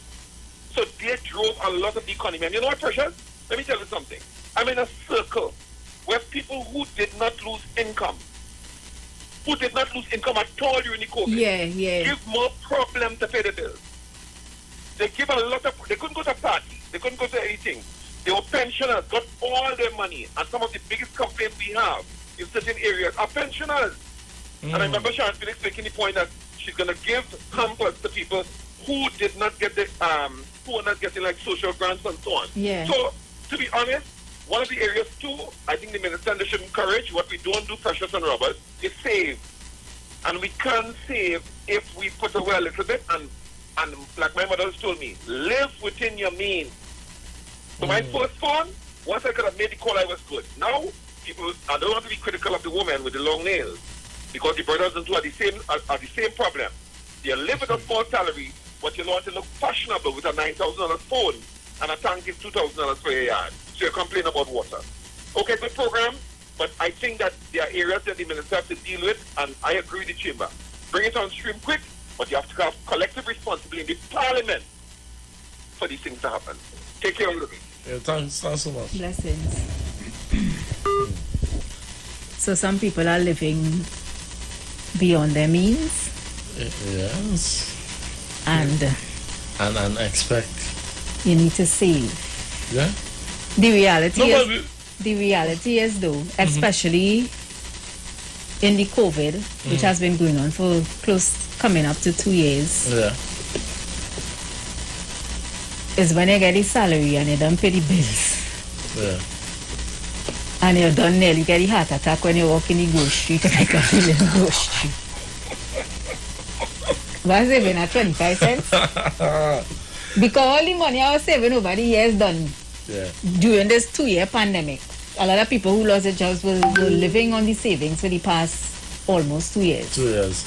So they drove a lot of the economy. And you know what, Precious? Let me tell you something. I'm in a circle where people who did not lose income at all during the COVID, give more problem to pay the bills. They give a lot of, they couldn't go to parties, they couldn't go to anything. They were pensioners, got all their money, and some of the biggest complaints we have in certain areas are pensioners. And I remember Sharon Felix making the point that she's going to give hampers to people who did not get the who are not getting like social grants and so on. Yeah. So to be honest, one of the areas too, I think the minister should encourage what we don't do, Precious and Robert, is save. And we can save if we put away a little bit and like my mother told me, live within your means. So my first phone, once I could have made the call, I was good. Now, people, I don't want to be critical of the woman with the long nails, because the brothers and two are the same problem. They live with a small salary, but you want to look fashionable with a $9,000 phone and a tank is $2,000 for a yard. So you complain about water. Okay, good program, but I think that there are areas that the minister has to deal with, and I agree with the chamber. Bring it on stream quick, but you have to have collective responsibility in the parliament for these things to happen. Take care of it. Yeah, thanks so much. Blessings. So some people are living beyond their means. Yes. And expect. You need to save. Yeah. The reality is though, especially in the COVID, which has been going on for coming up to 2 years. Yeah. Is when you get the salary and you don't pay the bills. Yeah. And you don't nearly get the heart attack when you walk in the grocery to make a fill in the grocery. What's saving at 25 cents? Because all the money I was saving over the years done during this 2-year pandemic. A lot of people who lost their jobs were living on the savings for the past almost 2 years. 2 years.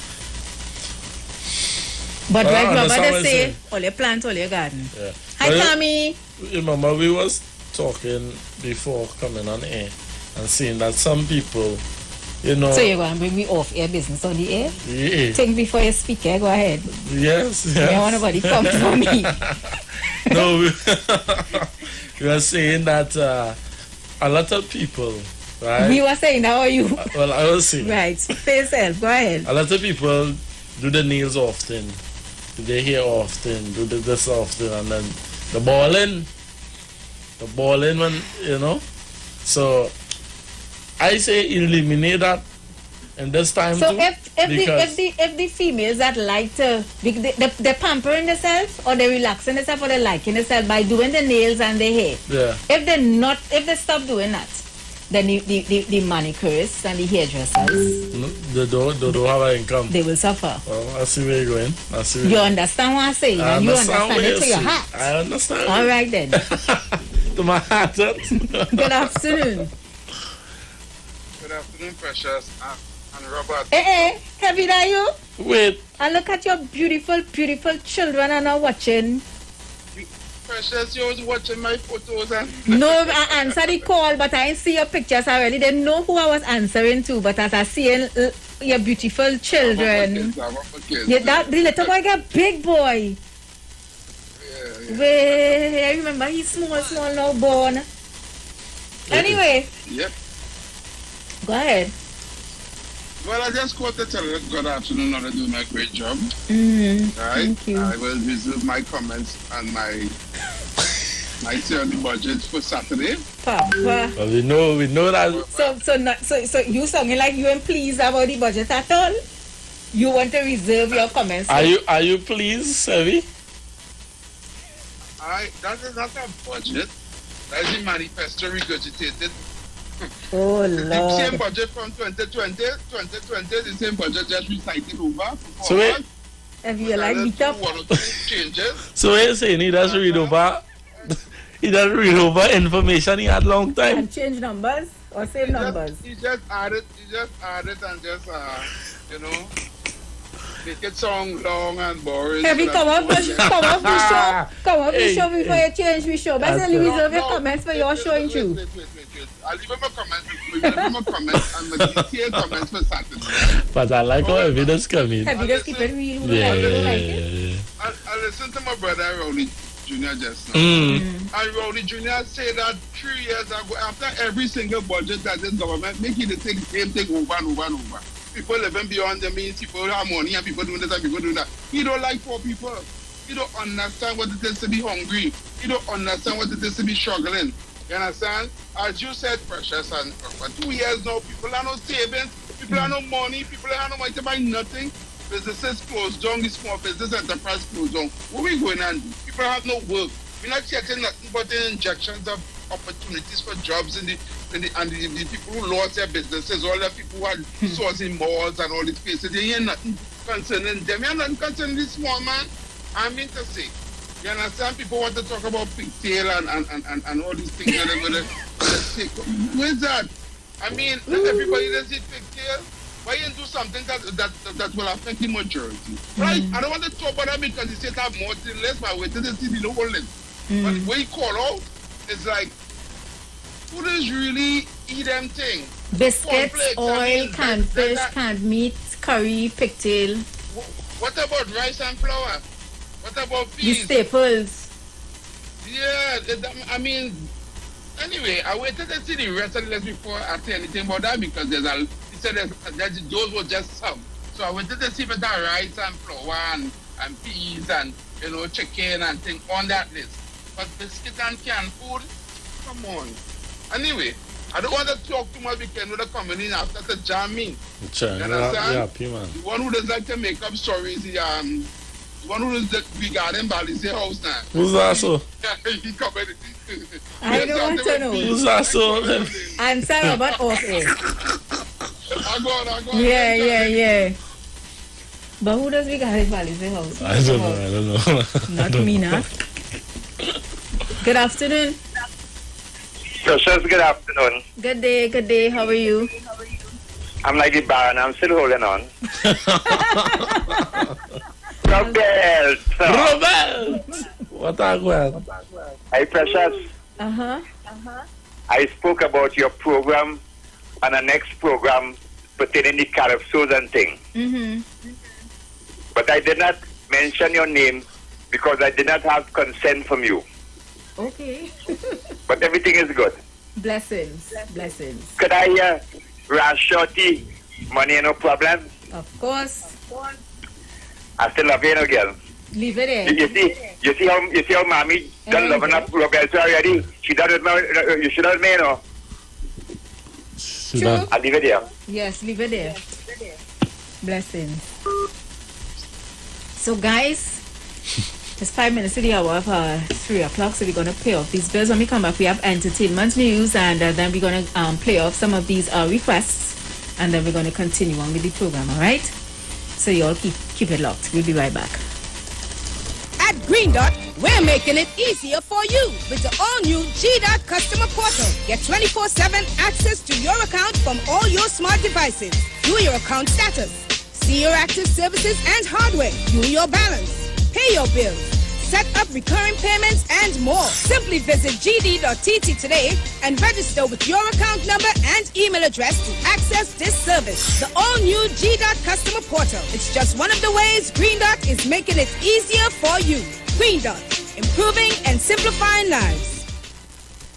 But like my mother say, all your plants, all your garden. Yeah. Hi, Tommy. Remember, we was talking before coming on air and saying that some people, you know... So you're going to bring me off air business on the air? Yeah. Think before you speak, go ahead. Yes. I don't want nobody come for me. No, we were saying that a lot of people, right? We were saying that, or you? Well, I was saying. Right, say yourself, go ahead. A lot of people do the nails often, do the hair often, do this often, and then the balling when, you know. So I say eliminate that in this time so too. if the females that like to they're pampering themselves or they're relaxing themselves or they're liking themselves by doing the nails and the hair. Yeah. If they stop doing that, then the manicurists and the hairdressers they don't have an income. They will suffer. Well, I see where you're going. You understand what I'm saying? And you understand it to your heart. I understand. All right then. To my heart. Good afternoon. Good afternoon, Precious and Robert. Heavy are you? Wait. And look at your beautiful, beautiful children and are watching. Precious, you was watching my photos and... No, I answered the call, but I didn't see your pictures. I really didn't know who I was answering to, but as I see your beautiful children. The little boy got big boy. Yeah. Wait, I remember he's small now, born. Anyway. Yep. Go ahead. Well, I just want to tell you good afternoon, I'm doing a great job. Right? Thank you. I will reserve my comments and my say on the budget for Saturday. Papa. Well, we know that. So you sounding like you ain't pleased about the budget at all? You want to reserve your comments? Are you pleased, Sevi? That is not a budget. That is the manifesto regurgitated. Oh, Lord. The same budget from 2020, the same budget just recited over. So wait. Have you like beat up? Changes. So you're saying he doesn't read over? He doesn't read over information he had long time. And change numbers or same numbers? He just added and just make it sound long and boring. Have you come up the show? Come up the show before you change the show. Basically, reserve your comments for your show, ain't you? Wait. I'll leave him a comment and the detailed comments for Saturday. But I like how evidence coming. Evidence keep it real. Yeah. I listened to my brother Rowley Jr. just now. And Rowley Jr. said that 3 years ago, after every single budget that this government making the same thing over and over and over. People living beyond their means, people have money and people doing this and people doing that. He don't like poor people. He don't understand what it is to be hungry. He don't understand what it is to be struggling. You understand? As you said, Precious, and for 2 years now, people have no savings, people have no money, people have no money to buy nothing. businesses closed down, the small business enterprise closed down. What are we going on? People have no work. We're not getting nothing but the injections of opportunities for jobs and the people who lost their businesses, all the people who had stores in malls and all these places. They ain't nothing concerning them. You're not concerning this small man. I mean to say. You understand? People want to talk about pigtail and all these things that they're going to take. Where's that? I mean, let everybody does it pigtail. Why you do something that will affect the majority? Right? I don't want to talk about that because he said have more than less, but wait till they see the local list. But when you call out, it's like, who does really eat them thing? Biscuits, oil, canned fish, canned meat, curry, pigtail. What about rice and flour? What about peas? The staples. Yeah, I mean, anyway, I waited to see the rest of the list before I say anything about that because he said that those were just some. So I waited to see if there rice and flour and peas and, chicken and things on that list. But biscuit and canned food, come on. Anyway, I don't want to talk too much because they're coming in after the jam me. You understand? Yeah, man. The one who does like to make up stories, the one who is regarding Balise House now. Who's that so? He coming. I don't want to know. Who's that so? Answer about off air. I go on. Yeah. But who does regarding Balise House? I don't know. Not me now. Good afternoon. Precious, good afternoon. Good day. How are you? I'm like the Baron. I'm still holding on. Robert! What are you? Hey, Precious. I spoke about your program and the next program pertaining to calypsos and things. But I did not mention your name because I did not have consent from you. Okay. But everything is good. Blessings. Could I hear Rash Shorty, money no problem? Of course. I still love you, girl. Leave it there. You see how mommy done loving up Roberto already? She done it now. You should have made her. True. I'll leave it there. Yes, leave it there. Blessings. So guys, it's 5 minutes to the hour of 3 o'clock, so we're going to play off these bills. When we come back, we have entertainment news, and then we're going to play off some of these requests, and then we're going to continue on with the program, all right? So you all keep it locked. We'll be right back. At Green Dot, we're making it easier for you with the all-new G-Dot customer portal. Get 24/7 access to your account from all your smart devices. View your account status, see your active services and hardware, view your balance, pay your bills, set up recurring payments, and more. Simply visit gd.tt today and register with your account number and email address to access this service. The all-new G-Dot customer portal. It's just one of the ways Green Dot is making it easier for you. Green Dot, improving and simplifying lives.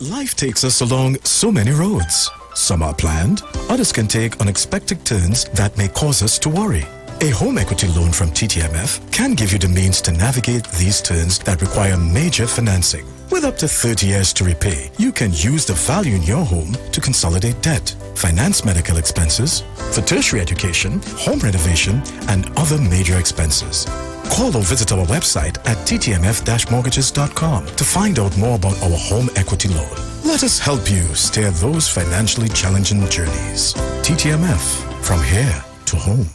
Life takes us along so many roads. Some are planned, others can take unexpected turns that may cause us to worry. A home equity loan from TTMF can give you the means to navigate these turns that require major financing. With up to 30 years to repay, you can use the value in your home to consolidate debt, finance medical expenses, for tertiary education, home renovation, and other major expenses. Call or visit our website at ttmf-mortgages.com to find out more about our home equity loan. Let us help you steer those financially challenging journeys. TTMF, from here to home.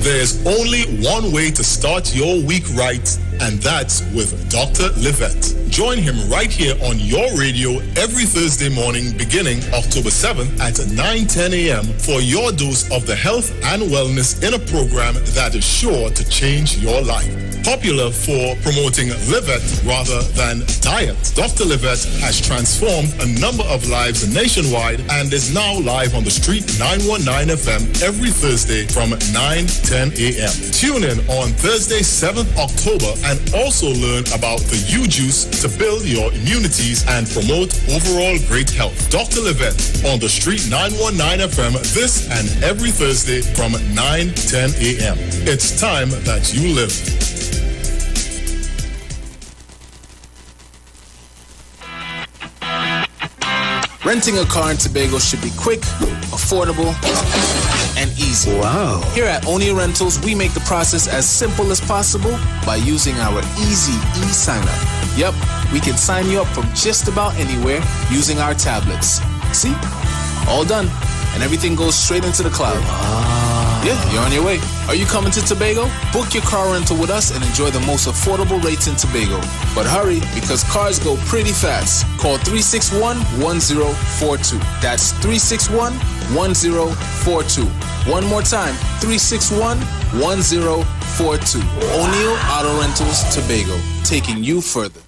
There's only one way to start your week right, and that's with Dr. Livette. Join him right here on your radio every Thursday morning beginning October 7th at 9:10 a.m. for your dose of the health and wellness in a program that is sure to change your life. Popular for promoting Livette rather than diet, Dr. Livette has transformed a number of lives nationwide and is now live on the Street 919 FM every Thursday from 9:10 a.m. Tune in on Thursday, 7th October and also learn about the U-Juice to build your immunities and promote overall great health. Dr. Livette on the Street 919 FM this and every Thursday from 9:10 a.m. It's time that you live. Renting a car in Tobago should be quick, affordable, and easy. Wow. Here at Onia Rentals, we make the process as simple as possible by using our easy e-sign-up. Yep, we can sign you up from just about anywhere using our tablets. See? All done. And everything goes straight into the cloud. Yeah, you're on your way. Are you coming to Tobago? Book your car rental with us and enjoy the most affordable rates in Tobago. But hurry, because cars go pretty fast. Call 361-1042. That's 361-1042. One more time, 361-1042. O'Neill Auto Rentals, Tobago, taking you further.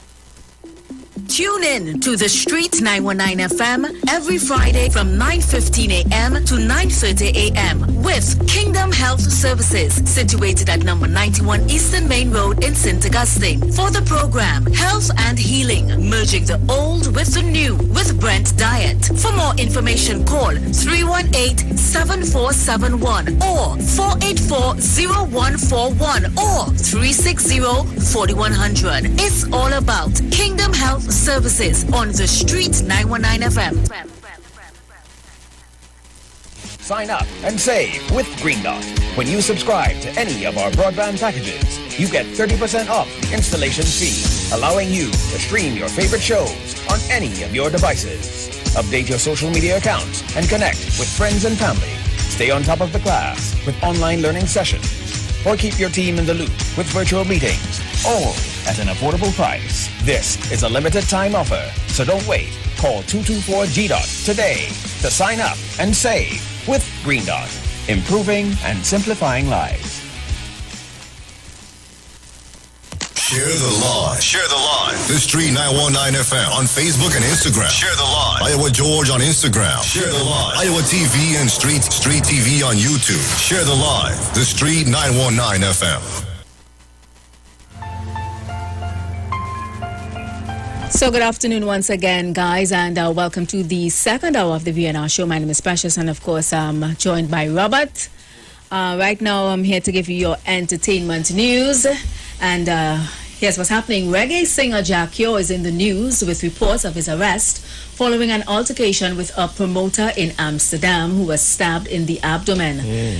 Tune in to The Street 919 FM every Friday from 9:15 a.m. to 9:30 a.m. with Kingdom Health Services, situated at number 91 Eastern Main Road in St. Augustine. For the program, Health and Healing, merging the old with the new with Brent Diet. For more information, call 318-7471 or 484-0141 or 360-4100. It's all about Kingdom Health Services on The Street 919 FM. Sign up and save with Green Dot. When you subscribe to any of our broadband packages, you get 30% off the installation fee, allowing you to stream your favorite shows on any of your devices. Update your social media accounts and connect with friends and family. Stay on top of the class with online learning sessions, or keep your team in the loop with virtual meetings, all at an affordable price. This is a limited time offer, so don't wait. Call 224-GDOT today to sign up and save with Green Dot, improving and simplifying lives. Share the live. Share the live. The Street 919 FM on Facebook and Instagram. Share the live. Iowa George on Instagram. Share the live. Iowa TV and Street TV on YouTube. Share the live. The Street 919 FM. So good afternoon once again, guys, and welcome to the second hour of the VNR show. My name is Precious, and of course I'm joined by Robert. Right now I'm here to give you your entertainment news, and here's what's happening. Reggae singer Jack Yo is in the news with reports of his arrest following an altercation with a promoter in Amsterdam who was stabbed in the abdomen.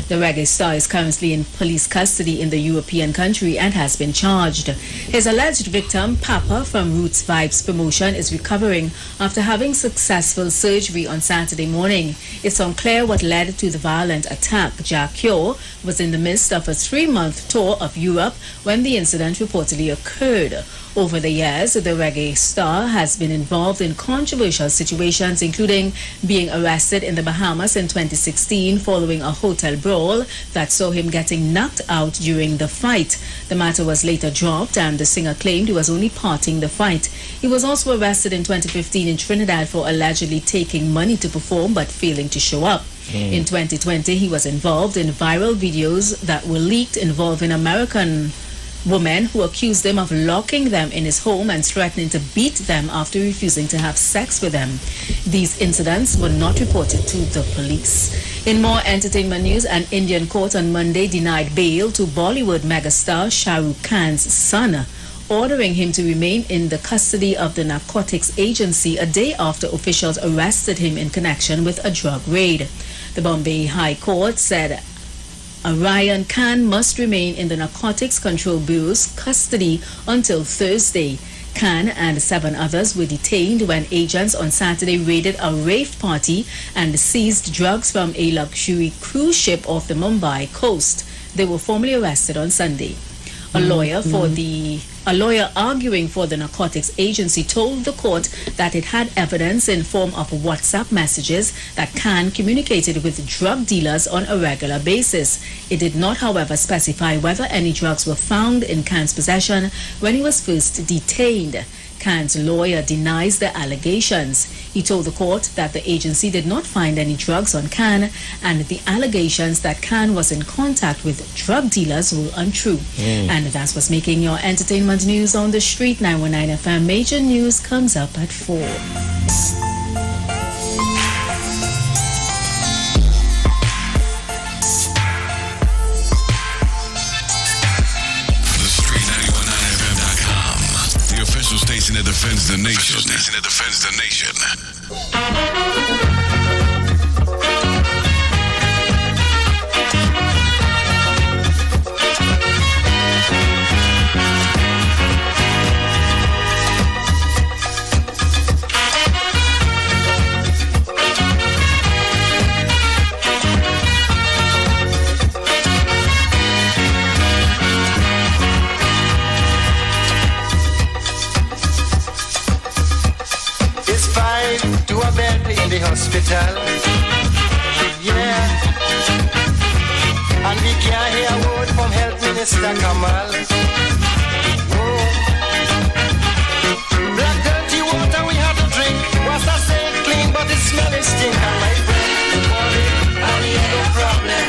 The reggae star is currently in police custody in the European country and has been charged. His alleged victim, Papa from Roots Vibes Promotion, is recovering after having successful surgery on Saturday morning. It's unclear what led to the violent attack. Jack Yo was in the midst of a 3-month tour of Europe when the incident reportedly occurred. Over the years, the reggae star has been involved in controversial situations, including being arrested in the Bahamas in 2016 following a hotel brawl that saw him getting knocked out during the fight. The matter was later dropped, and the singer claimed he was only parting the fight. He was also arrested in 2015 in Trinidad for allegedly taking money to perform but failing to show up. In 2020, he was involved in viral videos that were leaked involving American women who accused him of locking them in his home and threatening to beat them after refusing to have sex with them. These incidents were not reported to the police. In more entertainment news, an Indian court on Monday denied bail to Bollywood megastar Shah Rukh Khan's son, ordering him to remain in the custody of the narcotics agency a day after officials arrested him in connection with a drug raid. The Bombay High Court said Ryan Khan must remain in the Narcotics Control Bureau's custody until Thursday. Khan and 7 others were detained when agents on Saturday raided a rave party and seized drugs from a luxury cruise ship off the Mumbai coast. They were formally arrested on Sunday. A lawyer arguing for the narcotics agency told the court that it had evidence in form of WhatsApp messages that Khan communicated with drug dealers on a regular basis. It did not, however, specify whether any drugs were found in Khan's possession when he was first detained. Khan's lawyer denies the allegations. He told the court that the agency did not find any drugs on Khan, and the allegations that Khan was in contact with drug dealers were untrue. And that's what's making your entertainment news on the Street 919 FM. Major news comes up at 4. Station that defends the nation. Mr. Kamal. Whoa. Black dirty water we had to drink. Was I say clean, but it smelling stink. And my friend, the money, money ain't no problem.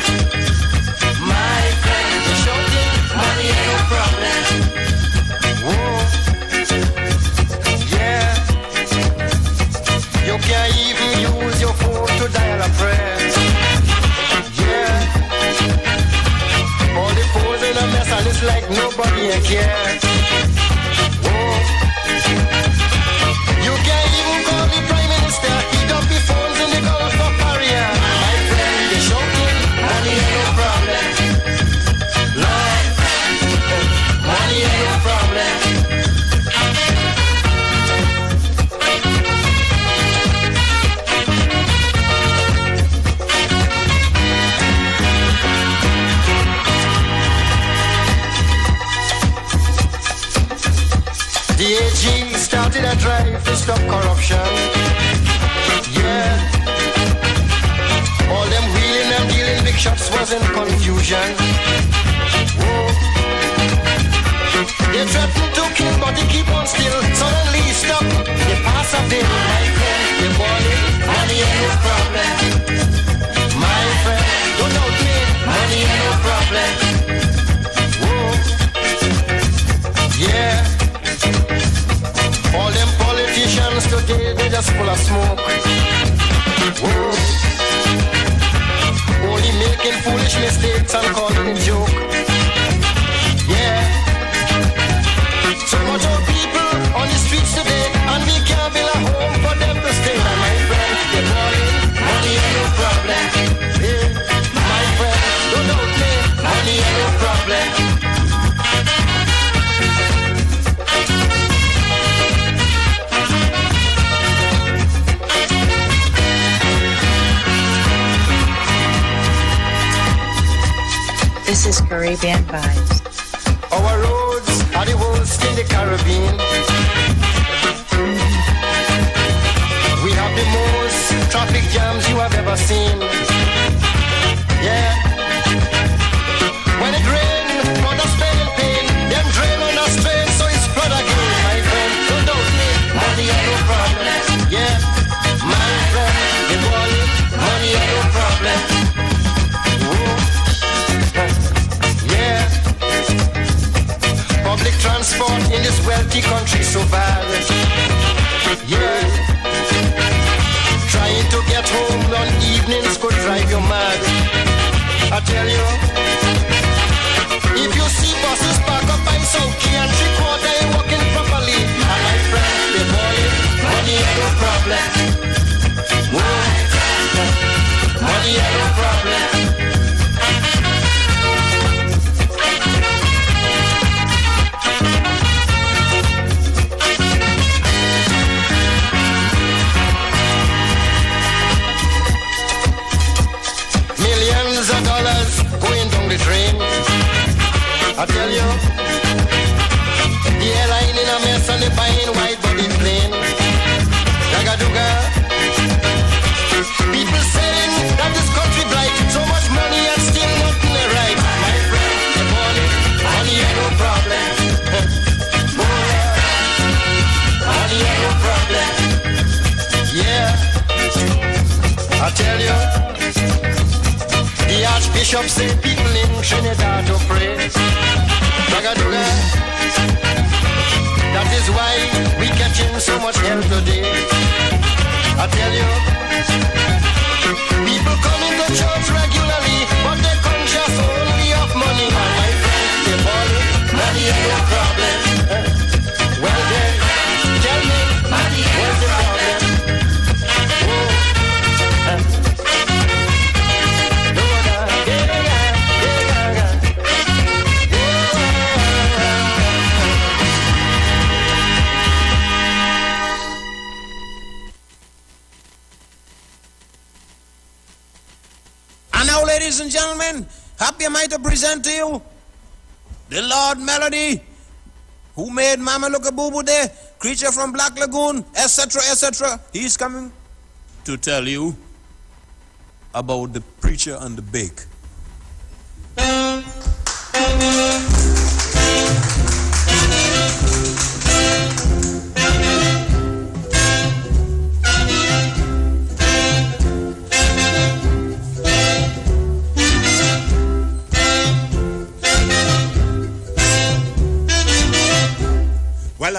My friend, the shouting, money ain't no problem. Whoa. Yeah. You can't even use your phone to dial a friend. Yeah. All the phones in a mess and it's like nobody cares. Whoa. You can't even call the Prime Minister. He got the phones in the Gulf of Paria. My friend, the shouting, money ain't no problem. Lord, money ain't no problem. The AG started a drive to stop corruption. Yeah. All them wheeling and dealing big shots was in confusion. Whoa. They threatened to kill, but they keep on still. Suddenly stop. They pass a bill. My friend, they want it. Money ain't no problem. My friend, don't doubt me. Money ain't no problem. Whoa. Yeah. All them politicians today, they just full of smoke. Whoa. Only making foolish mistakes and calling it joke. Yeah. So much of people on the streets today, and we can't build a home for them to stay. And my friend, they're calling, money ain't no problem. Yeah. My friend, don't doubt me, money ain't no problem. This is Caribbean Vibes. Our roads are the worst in the Caribbean. We have the most traffic jams you have ever seen. Yeah. When it rains, flood us pain, pain. Them drain on us train, so it's flood again. My friend, don't doubt me, money ain't no problem. Yeah. My friend, the money, money ain't no problem. Yeah. Public transport in this wealthy country so bad. Yeah. Trying to get home on evenings could drive you mad. I tell you, if you see buses park up by South Key and 3/4 ain't working properly, and my friend, they money ain't no problem. Whoa. Money ain't no problem. Millions of dollars going down the drain. I tell you, the airline in a mess and they buying white body plane. Dagaduga. People saying that this country bright, so much money and still nothing right. My friend, the money ain't no problem. Money ain't no problem. Yeah, I tell you. The Archbishop said people in Trinidad to pray. Dagaduga. That is why we catching so much hell today. I tell you, people come into church regularly, but they conscious only of money. And my friend, they balling, money ain't no problem. Well then, tell me, what's the problem? Ladies and gentlemen, happy am I to present to you the Lord Melody, who made Mama Look a Boo Boo Day, Creature from Black Lagoon, etc., etc. He's coming to tell you about the preacher and the bake.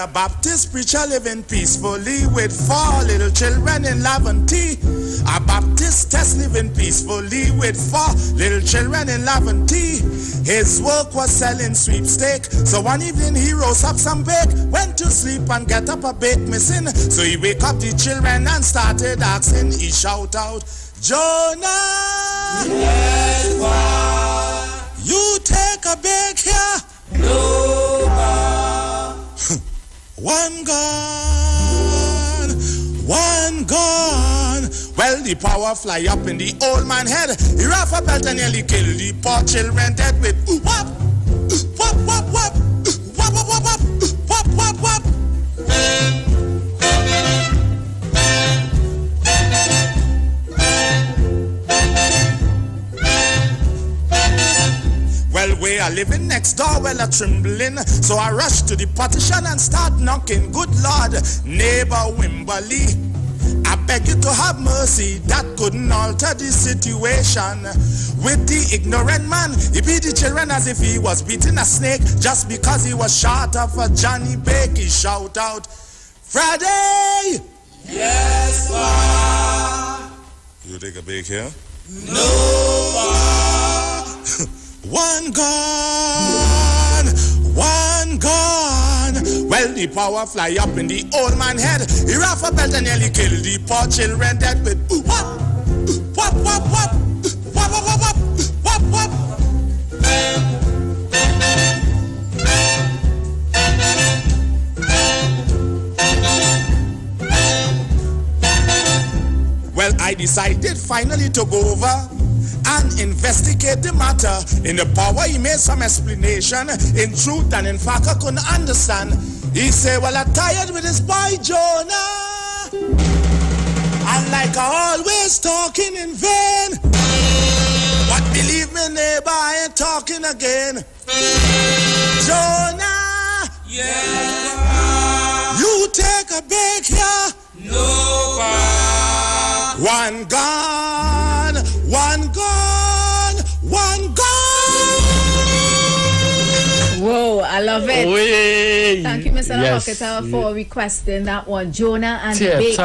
a Baptist preacher living peacefully with 4 little children in Laventille. A Baptist test living peacefully with 4 little children in Laventille. His work was selling sweepstake, so one evening he rose up some bake, went to sleep and get up a bake missing. So he wake up the children and started asking. He shout out, Jonah, yes, you take a bake here? No, one gone, one gone. Well, the power fly up in the old man head. He rough a belt and nearly kill the poor children dead with whop, whop, whop, whop, whop, whop, whop, whop, whop, whop. Well, we are living next door, well, a trembling. So I rush to the partition and start knocking. Good Lord, neighbor Wimberley, I beg you to have mercy. That couldn't alter the situation. With the ignorant man, he beat the children as if he was beating a snake. Just because he was short of a Johnny Bake, he shout out, Friday! Yes, sir. You take a bake here? No, one gone, one gone. Well, the power fly up in the old man head. He rough a belt and nearly kill the poor children dead with whop, whop, whop, whop, whop, whop, whop, whop, whop. Well, I decided finally to go over and investigate the matter. In the power, he made some explanation. In truth and in fact, I couldn't understand. He said, well, I'm tired with this boy Jonah, and like I always talking in vain. But believe me, neighbor, I ain't talking again. Jonah, yeah, you take a bake here? No, one gone, one gone, one gone. Whoa, I love it. Wee. Thank you, Mr. Yes. Hawketta, for requesting that one. Jonah and Bake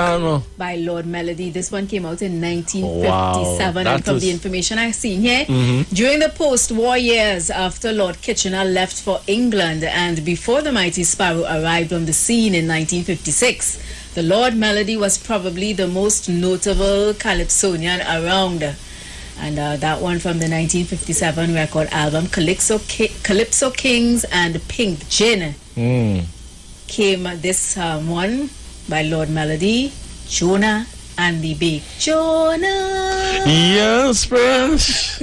by Lord Melody. This one came out in 1957. Wow, and from the information I've seen here, during the post-war years after Lord Kitchener left for England and before the Mighty Sparrow arrived on the scene in 1956, the Lord Melody was probably the most notable calypsonian around. And that one from the 1957 record album, Calypso Kings and Pink Gin, came this one by Lord Melody, Jonah and the Bake. Jonah! Yes, fresh!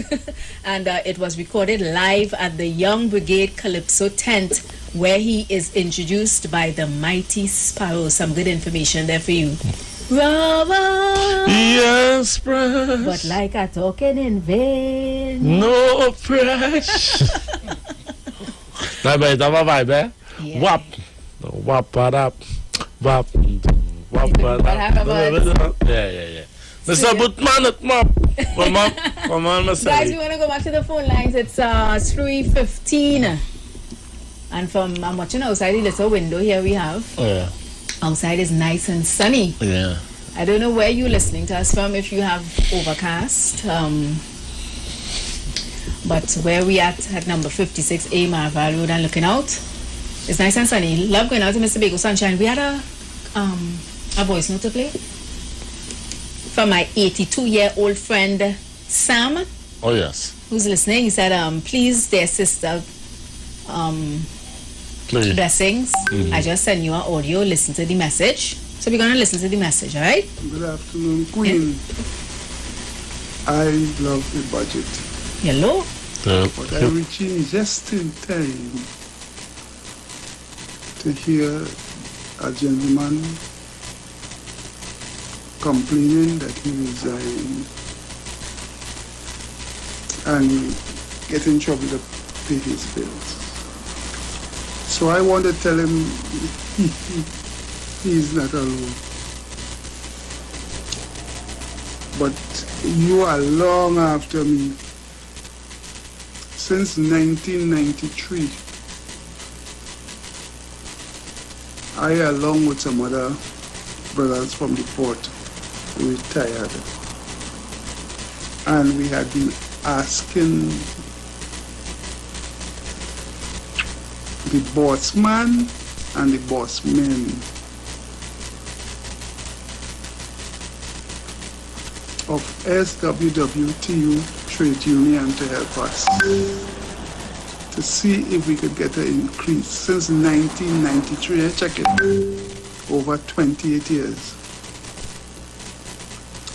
And it was recorded live at the Young Brigade Calypso tent, where he is introduced by the Mighty Sparrow. Some good information there for you. Rubber. Yes, fresh. But like I talking in vain. No, fresh. Now, baby, have a vibe, eh? Yeah. Wap. Wap it up. Wap. Wap it up. Yeah. Mr. Butman at mop. Come on, Mr. Guys, we want to go back to the phone lines. It's 3:15. And from, I'm watching outside the little window here we have. Yeah. Outside is nice and sunny. Yeah. I don't know where you're listening to us from, if you have overcast. But where we at number 56A Marval Road and looking out, it's nice and sunny. Love going out to Mr. Bago Sunshine. We had a voice note to play from my 82-year-old friend Sam. Oh, yes. Who's listening. He said, please, dear sister, please. Blessings. I just sent you an audio. Listen to the message. So we're going to listen to the message, all right? Good afternoon, Queen. Yeah. I love the budget. Hello? But I'm reaching just in time to hear a gentleman complaining that he resigned and get in trouble to pay his bills. So I want to tell him he's not alone. But you are long after me. Since 1993, I, along with some other brothers from the port, retired. And we had been asking the bossman and the bossmen of SWWTU Trade Union to help us to see if we could get an increase. Since 1993, I check it, over 28 years.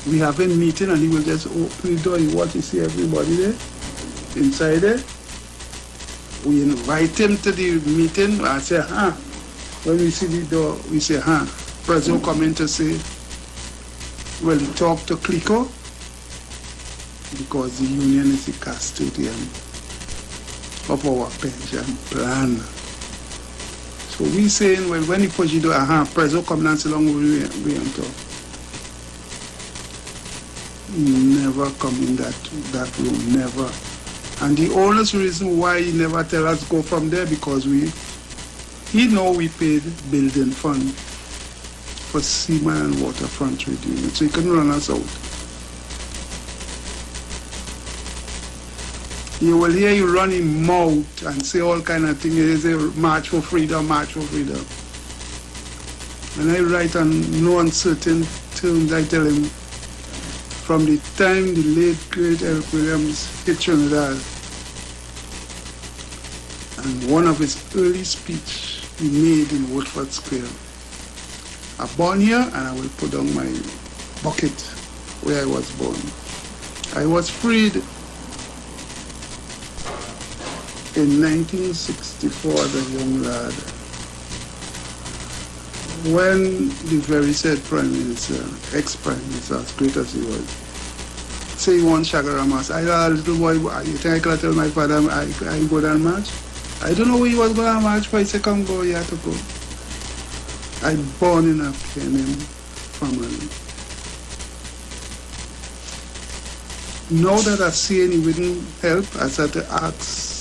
We have a meeting and he will just open the door. You want to see everybody there, inside there. We invite him to the meeting. I say, when we see the door, we say, President come in to say, well, talk to Clico, because the union is the custodian of our pension plan. So we saying, well, when he push the door, President come and say, long we talk. He never come in that room, never. And the honest reason why he never tell us go from there, because he know we paid building fund for Seaman and Waterfront Trade Union, so he couldn't run us out. You will hear you run him mouth and say all kind of things. They say march for freedom, march for freedom. And I write on no uncertain terms, I tell him, from the time the late great Eric Williams hit Trinidad, and one of his early speech he made in Woodford Square, I'm born here and I will put down my bucket where I was born. I was freed in 1964 as a young lad, when the very said Prime Minister, ex-Prime Minister, as great as he was, say he wants Shagaramas. I a little boy, you think I could tell my father I go down march? I don't know where he was going to march, but he said, come go, you have to go. I born in a Kenyan family. Now that I see he wouldn't help, I started to ask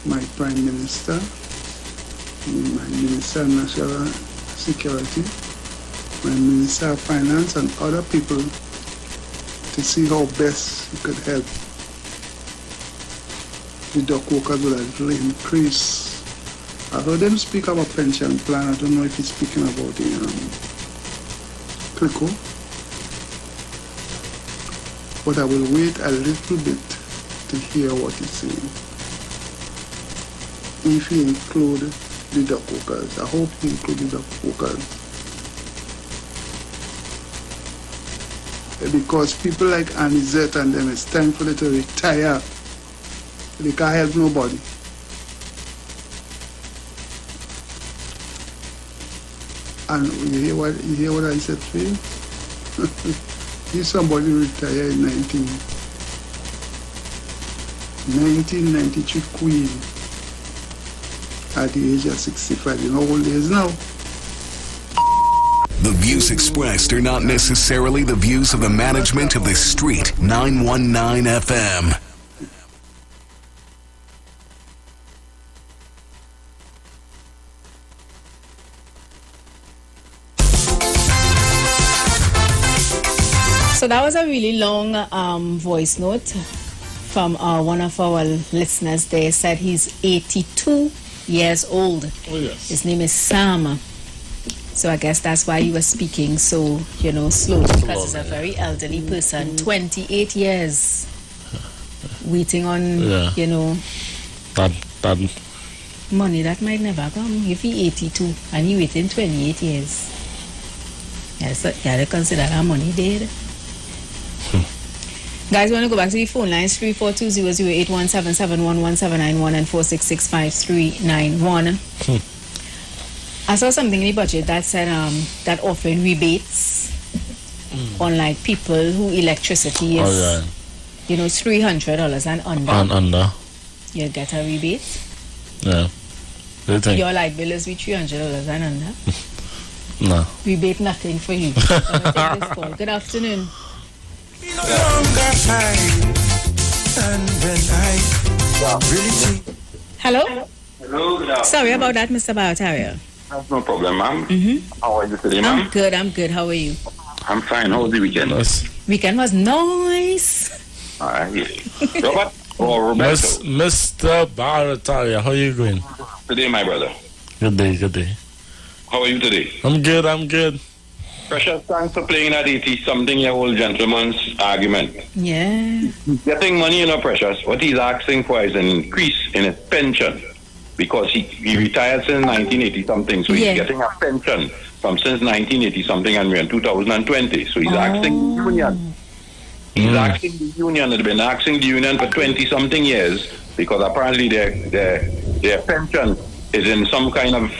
my Prime Minister, my Minister of National Security, my Minister of Finance and other people to see how best he could help the dock workers with a little increase. I heard them speak about pension plan. I don't know if he's speaking about the CLICO, but I will wait a little bit to hear what he's saying. If he include the dock workers. I hope he include the dock workers. Because people like Anizette and them, it's time for them to retire. They can't help nobody. And you hear what I said to you? If somebody retired in 1993 Queen at the age of 65, you know how old he is now? The views expressed are not necessarily the views of the management of the Street 919 FM. So that was a really long voice note from one of our listeners. They said he's 82 years old. Oh, yes. His name is Sam. So I guess that's why he was speaking so, slowly, because he's a very elderly person. 28 years waiting on, that money that might never come. If he's 82 and he waiting 28 years, yes, you have to consider that money dead. Guys, we want to go back to the phone lines, 342-00817711791 and 4665391. I saw something in the budget that said that offering rebates on like people who electricity is, it's $300 and under. And under. You get a rebate. Yeah. What do you think? Your light bill is $300 and under. No. Rebate nothing for you. Let me take this call. Good afternoon. Hello? Hello, good afternoon. Sorry about that, Mr. Barataria. That's no problem, ma'am. How are you today, ma'am? I'm good. How are you? I'm fine. How was the weekend? Weekend was nice. All right. Robert or Roberto? Mr. Barataria, how are you going? Today, my brother. Good day. How are you today? I'm good. Precious, thanks for playing that 80-something-year-old gentleman's argument. Yeah. He's getting money, Precious. What he's asking for is an increase in his pension because he retired since 1980-something. So he's getting a pension from since 1980-something and we're in 2020. So he's asking the union. He's asking the union. They've been asking the union for 20-something years because apparently their pension is in some kind of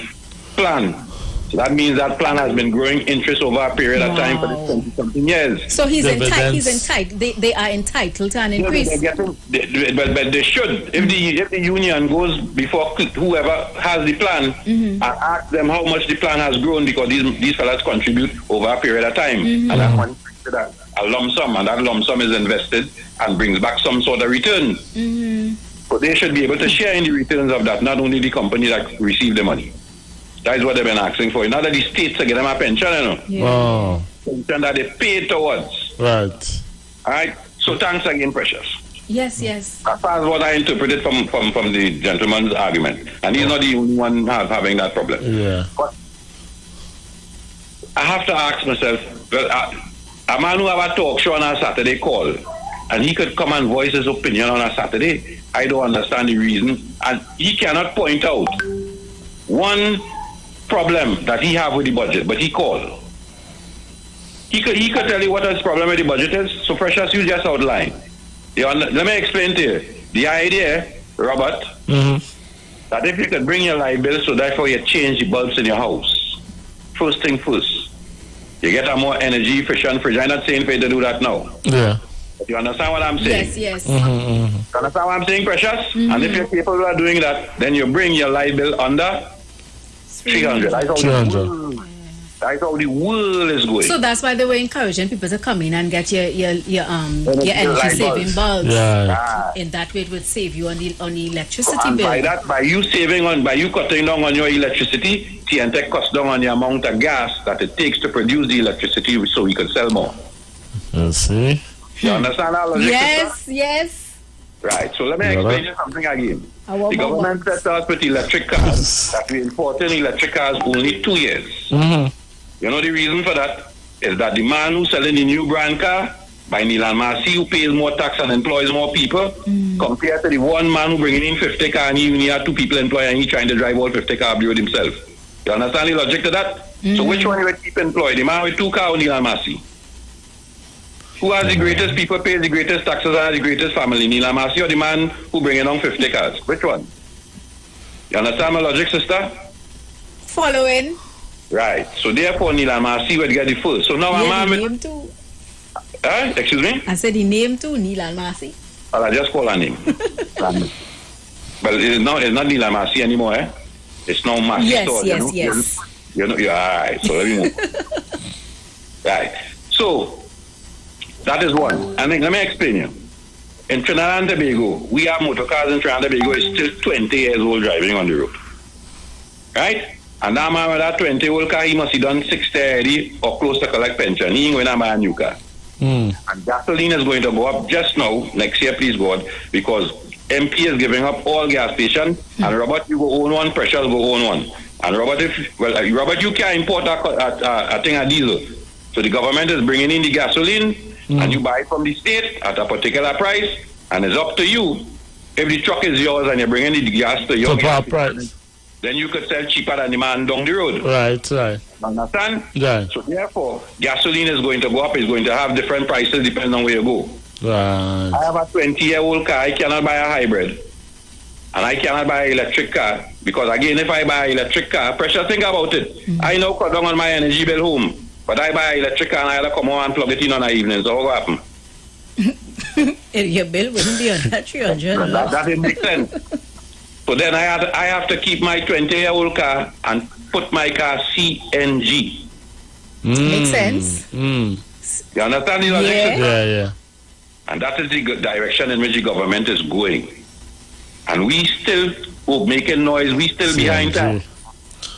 plan. So that means that plan has been growing interest over a period of time for the 20-something years. So he's entitled. They are entitled to an increase. But they should. If the union goes before whoever has the plan and ask them how much the plan has grown because these fellas contribute over a period of time, and that money brings a lump sum, and that lump sum is invested and brings back some sort of return. But they should be able to share in the returns of that, not only the company that received the money. That is what they've been asking for. Not that the states are getting a pension, pension that they pay towards. Right. All right. So thanks again, Precious. Yes. That's what I interpreted from the gentleman's argument. And he's not the only one having that problem. Yeah. But I have to ask myself, well, a man who have a talk show on a Saturday call, and he could come and voice his opinion on a Saturday, I don't understand the reason. And he cannot point out one problem that he have with the budget, but he called. He could tell you what his problem with the budget is. So Precious, you just outline. Let me explain to you. The idea, Robert, that if you could bring your light bill, so therefore you change the bulbs in your house. First thing first, you get a more energy efficient fridge. I'm not saying for you to do that now. Yeah. But you understand what I'm saying? Yes. You understand what I'm saying, Precious? And if you're capable of doing that, then you bring your light bill under 300. That's how the world is going. So that's why they were encouraging people to come in and get your energy saving bulbs. Yeah. In that way, it would save you on the electricity bill. By you cutting down on your electricity, TNTech cuts down on the amount of gas that it takes to produce the electricity, so we could sell more. Let's see. You understand that logic? Yes. Right. So let me explain you something again. The government set us with electric cars that we import in electric cars only 2 years. You know the reason for that is that the man who's selling the new brand car by Nilan Marcy, who pays more tax and employs more people, compared to the one man who bringing in 50 cars and he only had 2 people employed and he trying to drive all 50 cars with himself. You understand the logic to that? So which one you would keep employed? The man with 2 cars or Nilan Marcy? Who has the greatest people, pays the greatest taxes and has the greatest family? Nilan Marcy or the man who bringing on 50 cars? Which one? You understand my logic, sister? Following. Right. So therefore, Nilan Marcy would get the first. So now a man too. Excuse me? I said the name too, Nilan Marcy. Well, I just call her name. But it's not Nilan Marcy anymore, eh? It's now Marcy. Yes, store, yes. You're all right. So let me know. Right. So that is one. And then let me explain you. In Trinidad and Tobago, we have motor cars in Trinidad and Tobago is still 20 years old driving on the road. Right? And that man with that 20-year-old car, he must have done 60 already or close to collect pension. He ain't going to buy a new car. And gasoline is going to go up just now, next year, please God, because MP is giving up all gas stations. And Robert, you go own one, Precious go own one. And Robert, Robert, you can't import a thing of diesel. So the government is bringing in the gasoline, and you buy it from the state at a particular price, and it's up to you. If the truck is yours and you're bringing the gas to your gas price, then you could sell cheaper than the man down the road. Right. Understand? Yeah. So therefore, gasoline is going to go up. It's going to have different prices depending on where you go. Right. I have a 20-year-old car. I cannot buy a hybrid. And I cannot buy an electric car. Because again, if I buy an electric car, Precious, think about it. I now cut down on my energy bill home. But I buy an electric car and I have to come home and plug it in on the evening. So what will happen? Your bill wouldn't be on that 300. That didn't make sense. So then I have to keep my 20-year-old car and put my car CNG. Makes sense. You understand the logic? Yeah. And that is the direction in which the government is going. And we still making noise. We still behind time.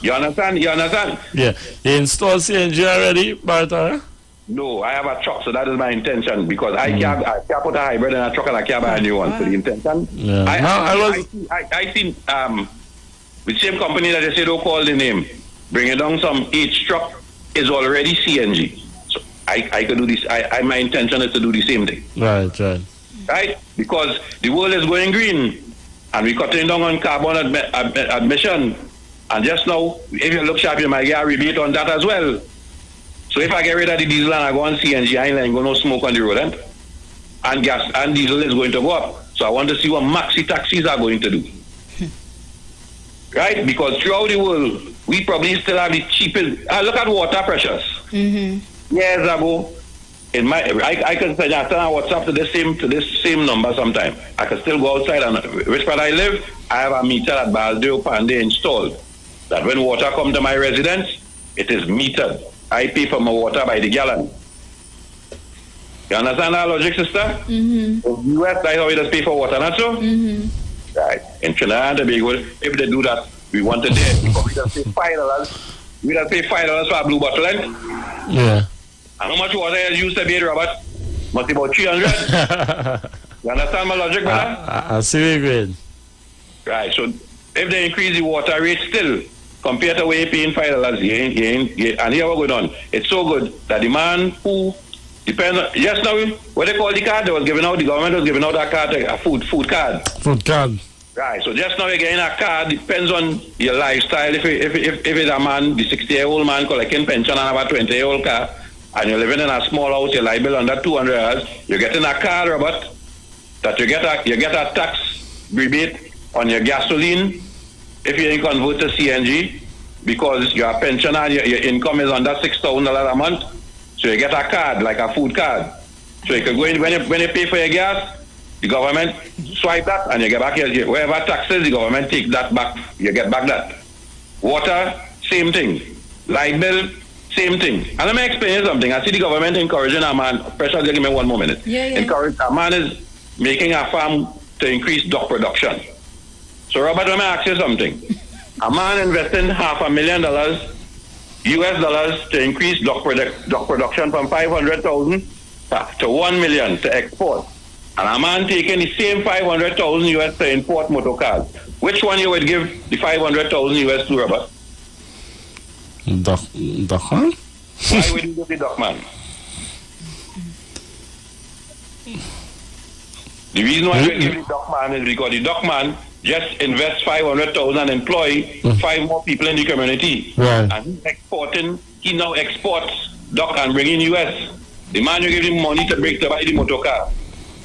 You understand? Yeah. You install CNG already, Bartara? No, I have a truck, so that is my intention, because I can't put a hybrid in a truck and I can't buy a new one. So the intention. Yeah. I seen the same company that they say don't call the name, bringing down some H truck is already CNG. So I could do this. My intention is to do the same thing. Right? Because the world is going green, and we're cutting down on carbon emission. And just now, if you look sharp, you might get a rebate on that as well. So if I get rid of the diesel and I go on CNG, I ain't going to smoke on the road, and gas and diesel is going to go up. So I want to see what maxi taxis are going to do. Right? Because throughout the world, we probably still have the cheapest. Look at water pressures. Years ago, I can send a WhatsApp to this same number sometime. I can still go outside, and which part I live, I have a meter at Basdeo Pandey installed. That when water comes to my residence, it is metered. I pay for my water by the gallon. You understand that logic, sister? In the US, that's how we just pay for water, not so? Right. In Trinidad and Tobago, if they do that, we want it there. Because we just pay $5. We just pay $5 for a blue bottle, and yeah. And how much water is used to be, Robert? Must be about 300. You understand my logic, brother? I see where you're going. Right. So if they increase the water rate still, compared to where you're paying $5, you ain't, and here we're going on. It's so good that the man who depends on, just now, what they call the card, the government was giving out a card, a food card. Food card. Right, so just now you're getting a card, depends on your lifestyle. If it's a man, the 60-year-old man collecting pension and have a 20-year-old car, and you're living in a small house, you're liable under $200, you're getting a card, Robert, that you get a tax rebate on your gasoline if you ain't convert to CNG, because your pension and your income is under $6,000 a month. So you get a card, like a food card. So you can go in, when you pay for your gas, the government swipe that and you get back your, wherever taxes, the government take that back, you get back that. Water, same thing. Light bill, same thing. And let me explain you something. I see the government encouraging a man, pressure, give me 1 more minute. Encourage a man is making a farm to increase duck production. So Robert, let me ask you something. A man investing $500,000 US dollars to increase duck production from 500,000 to 1 million to export. And a man taking the same 500,000 US to import motor cars. Which one you would give the 500,000 US to, Robert? Duck man? Why would you give the duck man? The reason why we give the duck man is because the duck man just invest 500,000 and employ 5 more people in the community. Right. And he now exports duck and bring in US. The man you give him money to buy the motor car.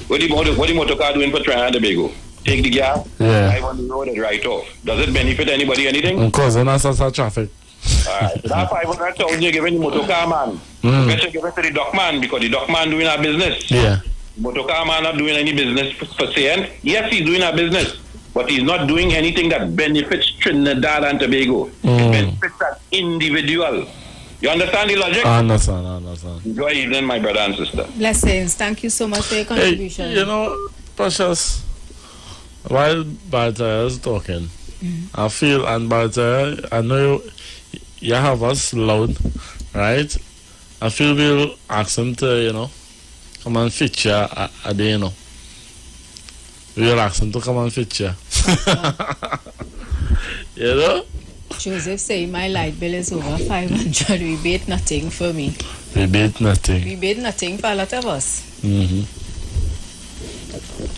What the motor car doing for Trinidad and Tobago? Take the gas, drive on the road and write off. Does it benefit anybody anything? Of course, and that's traffic. Alright, so that 500,000 you're giving the motor car man. You better give it to the duck man, because the duck man doing a business. Yeah. The motor car man not doing any business for saying. Yes, he's doing a business, but he's not doing anything that benefits Trinidad and Tobago. It benefits that individual. You understand the logic? I understand. Enjoy evening, my brother and sister. Blessings. Thank you so much for your contribution. Hey, you know, Precious, while Bartaya is talking, I feel, and Bartaya, I know you have us loud, right? I feel we'll ask him to, come and feature a day, We'll ask him to come and feature. Joseph saying my light bill is over 500. Rebate nothing for me. Rebate nothing. Rebate nothing for a lot of us.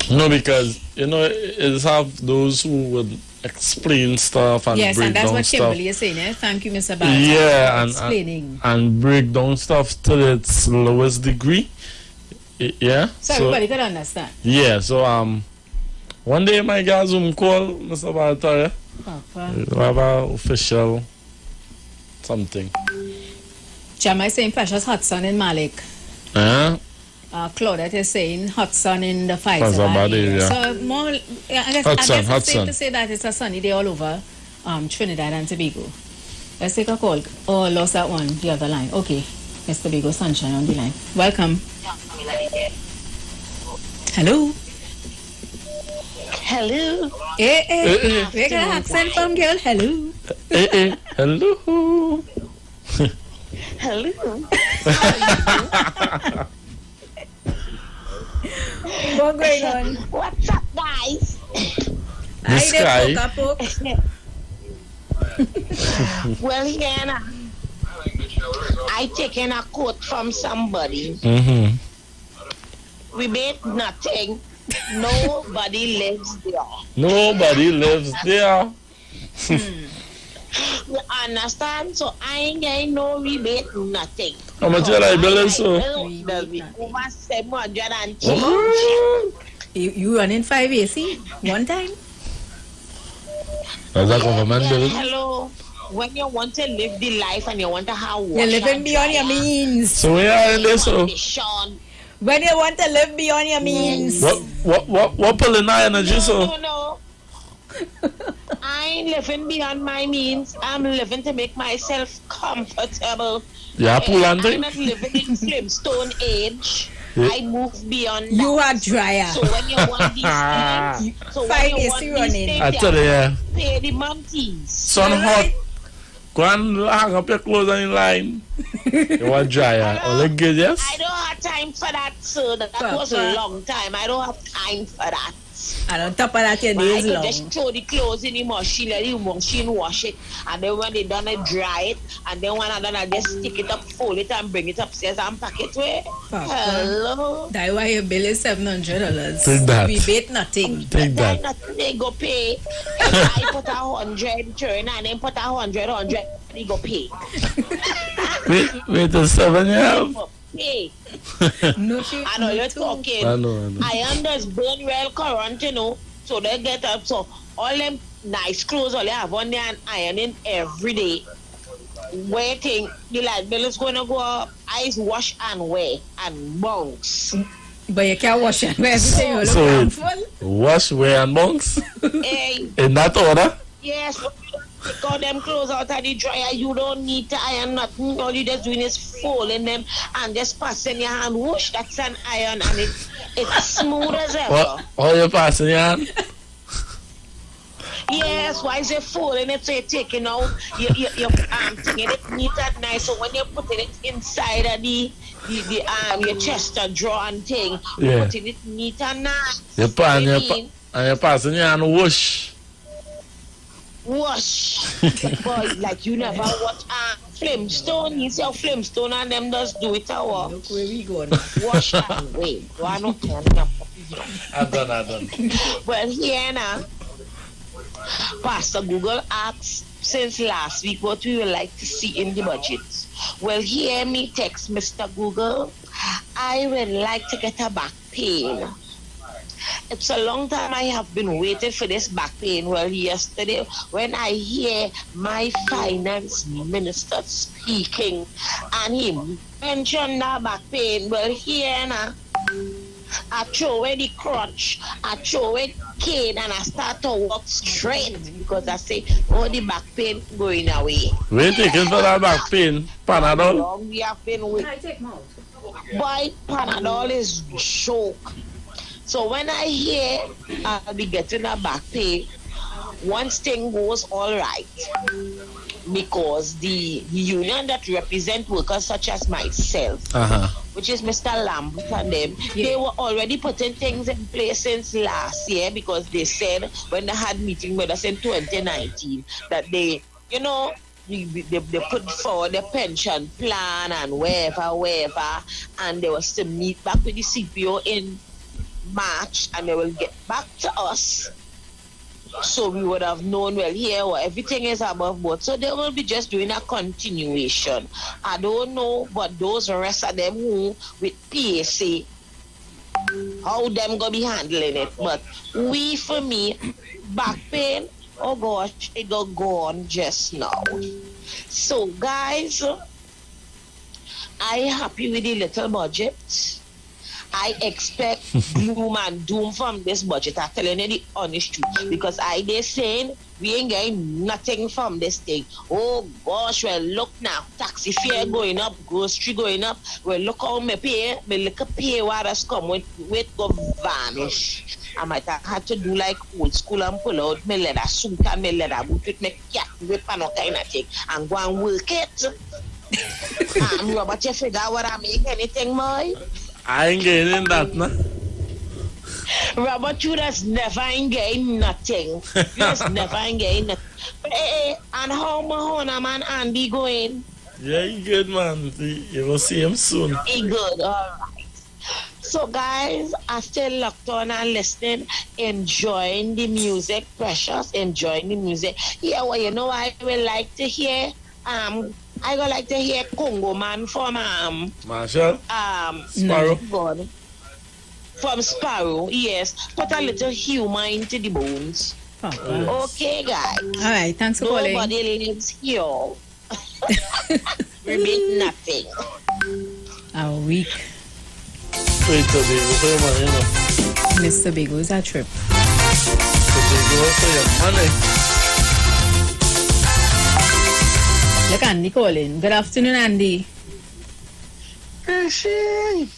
No, because it's have those who would explain stuff and yes, break and that's down what stuff. Kimberly is saying. Thank you, Mr. Barton, Yeah, for explaining. and break down stuff to its lowest degree. Yeah. So everybody could understand. Yeah. So one day my guy Zoom call Mr. Barton. We'll have an official something. Jama is saying Precious Hudson in Malik. Claudette is saying Hudson in the Pfizer area. So more, I guess it's safe to say that it's a sunny day all over Trinidad and Tobago. Let's take a call. Oh, lost that one, the other line. Okay, Mr. Tobago Sunshine on the line. Welcome. Hello. Hello. Hey. We got an accent from girl. Hello. Hey, hello. Hello. What's going on? What's up, guys? This guy. Well, Hannah, I taken a quote from somebody. Mm-hmm. We made nothing. Nobody lives there. Nobody lives there. You understand? So I ain't getting no rebate, nothing. How much are I billing, so? Over 700 and change. You running 5 AC one time? That's a government bill. Hello. When you want to live the life and you want to have You're living beyond your means. So we are in this, so. When you want to live beyond your means. What pulling our energy, so? No. I ain't living beyond my means. I'm living to make myself comfortable. Yeah, pull and I'm not living in Flintstone age. Yeah. I move beyond that. You are dryer. So when you want these things, so when you want these things, I tell you, yeah. pay the monkeys. Sun hot. Go and hang up your clothes on the line. You want dryer. All good, yes? I don't have time for that, sir. That was a long time. I don't have time for that. And on top of that, your days I long. could just throw the clothes in the machine, let the machine wash it, and then when they done, I dry it, and then when I done, I just stick it up, fold it, and bring it upstairs and pack it away. Hello. That's why your bill is $700. Take that. Rebate nothing. Take that. Nothing they go pay. If I put 100, turn, and then put 100, they go pay. Wait the 7 years. Hey. No, I know you're talking. I know. Iron does burn well current, you know. So they get up. So all them nice clothes, all they have on there and ironing every day. Waiting, the light bill is going to go up. Eyes wash and wear and bounce. But you can't wash and wear everything. You look So harmful. wash, wear, and bounce? Hey. In that order? Yes. Take all them clothes out of the dryer. You don't need to iron nothing. All you just doing is folding them and just passing your hand. Whoosh, that's an iron and it's smooth as ever. What? All you passing your hand? Yes, why is it folding it so you're taking out your taking it neat and nice. So when you're putting it inside of your chest and drawer and thing, you're Yeah. putting it neat and nice. You're passing your hand, whoosh. Wash. Boy, like you never watch Flintstone. You see how Flintstone and them just do it our. Look where we going. Wash and wait. Do I not tell I done. Well, here now, Pastor Google asked since last week what we would like to see in the budget. Well, hear me text Mr. Google. I would like to get a back pain. It's a long time I have been waiting for this back pain. Well, yesterday when I hear my finance minister speaking and he mentioned that back pain, well, here now, I throw away the crutch, I throw away cane, and I start to walk straight because I say, oh, the back pain going away. We're taking for that back pain. Panadol? Long we have been waiting. Boy, Panadol is joke. So when I hear I'll be getting a back pain, once thing goes all right, because the union that represent workers such as myself, which is Mr. Lambert and them, they were already putting things in place since last year because they said when they had meeting with us in 2019 that they, you know, they put forward the pension plan and wherever, and they was to meet back with the CPO in March and they will get back to us. So we would have known, well, here everything is above board. So they will be just doing a continuation. I don't know, but those rest of them who with PSA, how them gonna be handling it. But we, for me, back pain, oh gosh, it got gone just now. So guys, I happy with the little budget. I expect gloom and doom from this budget. I'm telling you the honest truth. Because they saying we ain't getting nothing from this thing. Oh gosh, well look now, taxi fare going up, grocery going up. Well look how me pay what has come with go vanish. I might have had to do like old school and pull out my leather suit and my leather boot with my cat whip and all kind of thing and go and work it. Robert, you figure what I make anything, boy? I ain't getting that, no. Robert, you just never ain't getting nothing. You just never ain't getting nothing. But and how Mahona man Andy going? Yeah, he good, man. You will see him soon. He good, alright. So guys, I still locked on and listening, enjoying the music, precious, enjoying the music. Yeah, well, you know I will like to hear I would like to hear Congo Man from Marshall? Sparrow. God. From Sparrow, yes. Put a little humor into the bones. Okay, guys. All right, thanks for calling. Nobody lives here. We make nothing. A week. Wait, Mr. Bigo's a trip. Look, Andy calling. Good afternoon, Andy. Andy.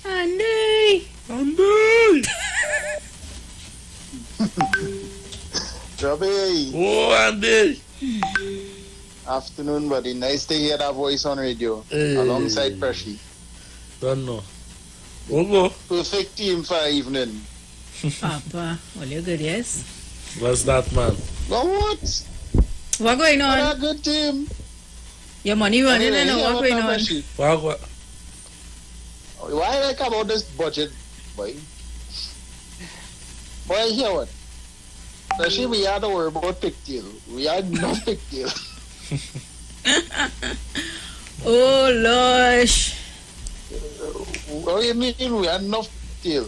Robbie. Oh, Andy. Afternoon, buddy. Nice to hear that voice on radio. Alongside Pressy. Don't know. Go. Perfect team for evening. Papa, all you good, yes? What's that, man? What? What going on? What a good team. Your money running and what going on? What? Why I like about this budget, boy? Boy, hear what? Especially we had to worry about pigtail. We had no pigtail. Oh, Lush. What do you mean we had enough pigtail?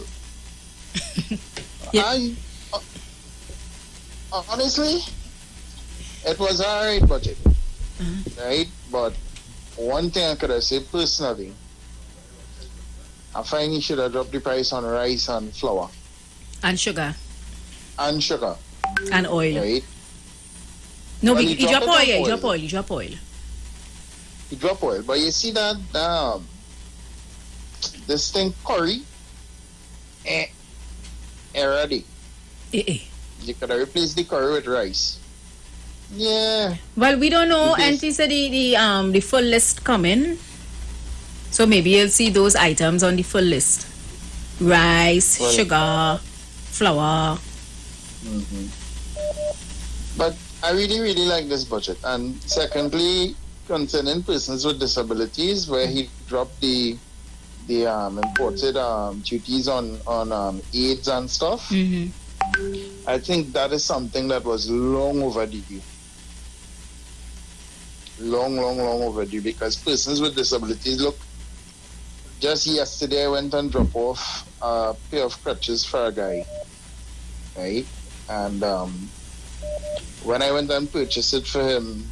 Honestly, it was alright budget. Right? But one thing I could have said personally, I find you should have dropped the price on rice and flour. And sugar. And sugar. And oil. Right? No, well, you drop oil. You drop oil. You drop oil. But you see that this thing curry already. You could have replaced the curry with rice. Yeah. Well, we don't know. Auntie said the full list coming. So maybe you'll see those items on the full list. Rice, sugar, flour. But I really, really like this budget. And secondly, concerning persons with disabilities, where he dropped the imported duties on aids and stuff. I think that is something that was long overdue. Long overdue, because persons with disabilities, look, just yesterday I went and dropped off a pair of crutches for a guy, right? And when I went and purchased it for him,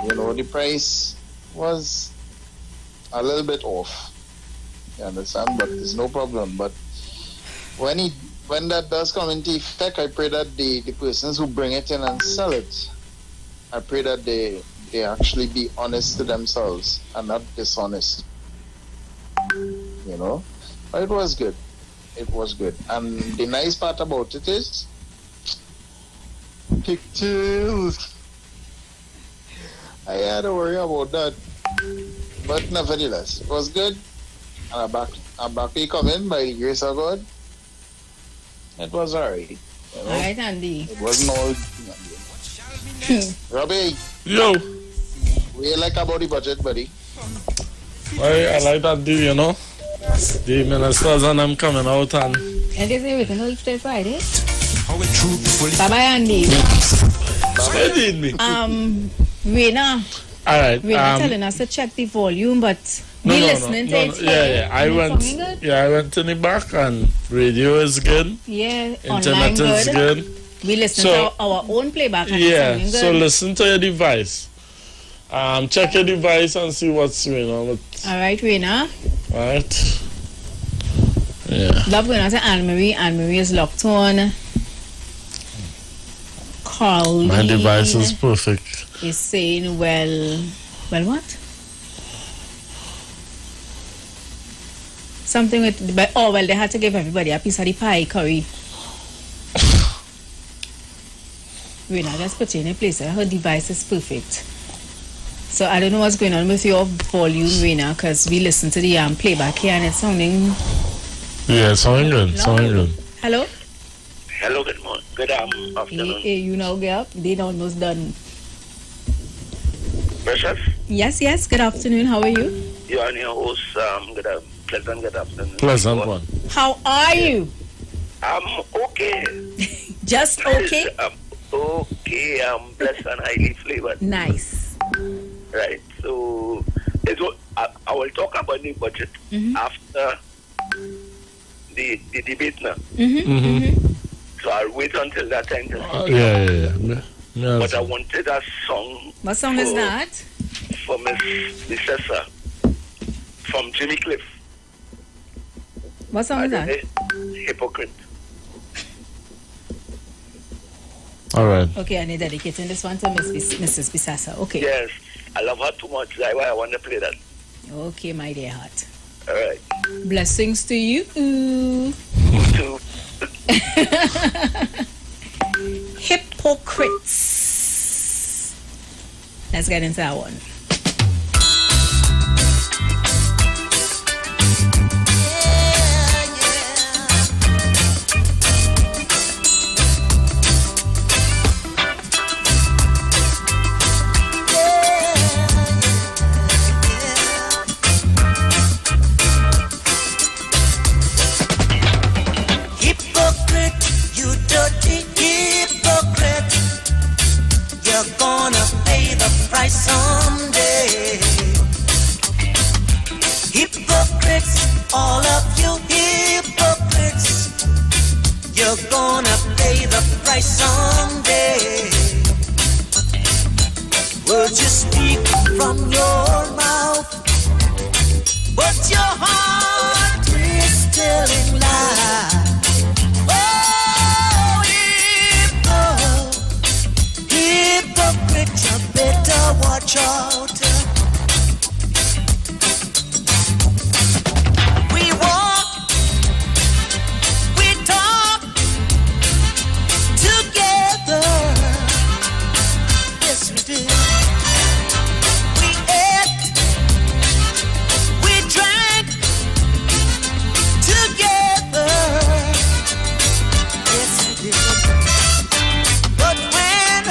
the price was a little bit off. You understand? But there's no problem. But when that does come into effect, I pray that the persons who bring it in and sell it, I pray that they actually be honest to themselves and not dishonest. But it was good. It was good. And the nice part about it is pigtails. I had to worry about that. But nevertheless, it was good. And I'm back to come in by the grace of God. It was alright. Alright, Andy. It wasn't all. Robbie. Yo. What you like about the budget, buddy? I like that deal, The ministers and them coming out and they say we can hold till Friday. Bye-bye, Andy. Bye-bye, need me. Rena. Alright. Rena telling us to check the volume, but no, listening to it. Yeah. I went to the back and radio is good. Yeah, internet is good. We listen to our own playback. And so listen to your device. Check your device and see what's going on. Alright, Rena. Alright. Yeah. Love going on to Anne-Marie. Anne-Marie is locked on. Carl. My device is perfect. Is saying, well, what? Something with, they had to give everybody a piece of the pie curry. Wait, I just put you in a place. Her device is perfect. So I don't know what's going on with your volume, Rena, because we listen to the playback here and it's sounding... Yeah, it's sounding good. Sounding good. Hello? Hello, good morning. Good afternoon. Hey, you now get up. They almost done. Precious? Yes. Good afternoon. How are you? You are your host. Pleasant good afternoon. Pleasant one. How are you? I'm okay. Just okay? I'm okay. I'm blessed and highly flavored. Nice. Right. So, I will talk about the budget after the debate now. So I'll wait until that time to Yeah. But I wanted a song. What song is that? For Miss Cessa from Jimmy Cliff. What song is that? Hypocrite. All right. Okay, and you're dedicating this one to Mrs. Bisassa. Okay. Yes, I love her too much. That's why I want to play that. Okay, my dear heart. All right. Blessings to you. Too. Hypocrites. Let's get into that one. Someday, hypocrites, all of you hypocrites, you're gonna pay the price someday. Words you speak from your mouth, but your heart is telling lies. Hypocrite, you better watch out. We walk, we talk together. Yes, we do. We ate, we drank together. Yes, we did. But when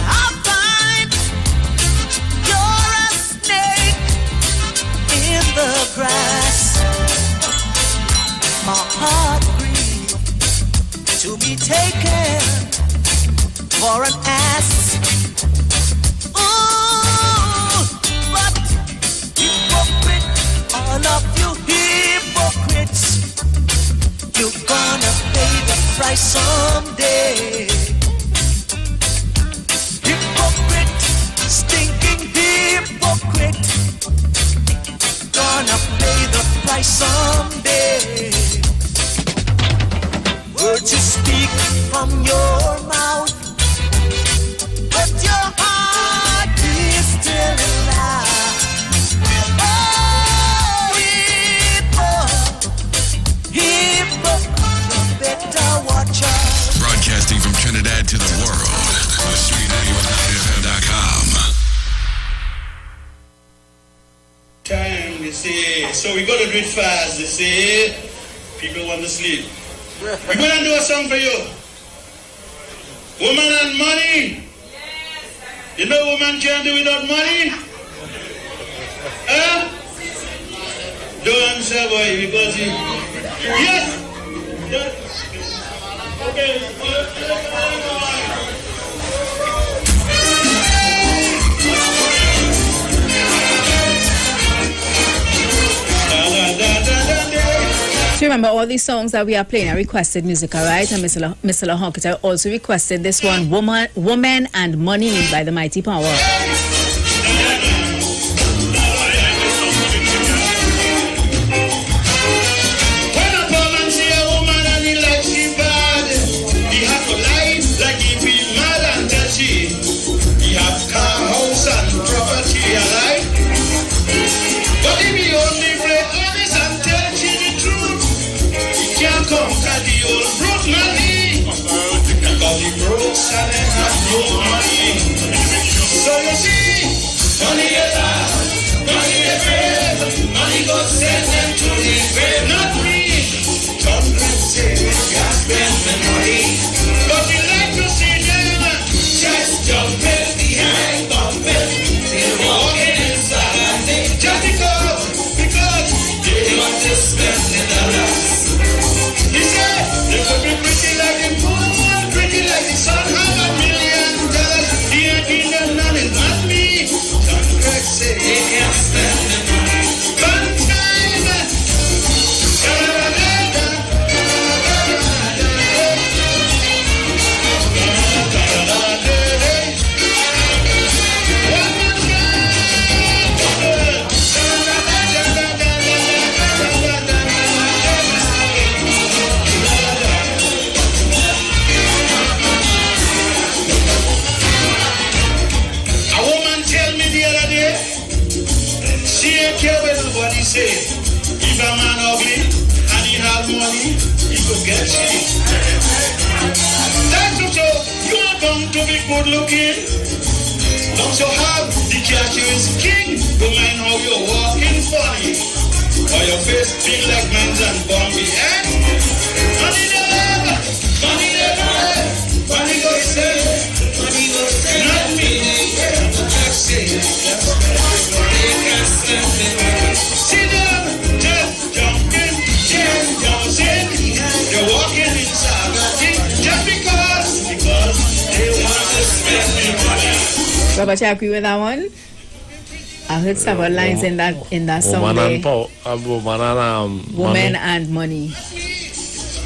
I find you're a snake in the grass, my heart grieves to be taken for an ass. Ooh, but hypocrite, all of you hypocrites, you're gonna pay the price someday. Hypocrite, stinking hypocrite, gonna pay the price someday. Words you speak from your mouth, but your heart is still alive. Oh, hypocrite, you better watch out. Broadcasting from Trinidad to the world. TheStreet919FM.com. Time, they say. So we gotta do it fast, they say. People want to sleep. We're gonna do a song for you. Woman and money. You know woman can't do without money? Huh? Don't answer, boy, because he... Yes! Okay. So remember, all these songs that we are playing are requested music, all right? And Mr. Lahonkitar also requested this one, Woman and Money by the Mighty Power. conquer the old broke money. Because the broke shall have no money. So you see, money is hard, money is brave, money goes send them to the grave, not me. Congress say we can't spend the money, but we like to see them just jumping behind bumping, walking inside and they just because they want to spend the dollars. He said they could be pretty like the moon, pretty like the sun, have $1 million. He ain't give them none, it's not me. Congress say they can't spend the money. One time, say, if a man ugly and he has money, he could get shit. That's so you are bound to be good looking. Don't you have the catcher is king? Don't mind how you're walking funny. Or your face big like men's and Bombay, eh? Money never, money never, money go say, money go say, not me. Just say, they can't stand it. See them just jumping, just bouncing. They're walking inside nothing just because they want to spend their money. Robert, you agree with that one? I heard several lines in that song. Woman and money.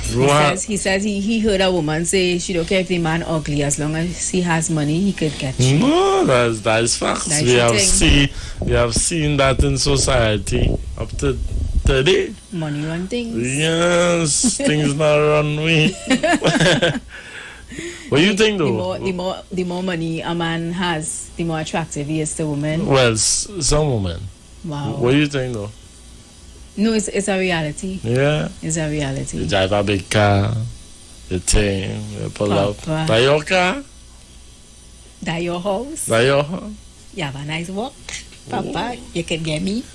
He says he heard a woman say she don't care if the man ugly, as long as he has money he could get you. No, that is facts. We have seen that in society up to today. Money run things. Yes, things not run me. What do you think though? The more money a man has, the more attractive he is to women. Well, some women. Wow. What do you think though? No, it's a reality. Yeah. It's a reality. You drive a big car, you thing, you pull up. That your car? That your house? That your house? You have a nice walk. Papa, you can get me.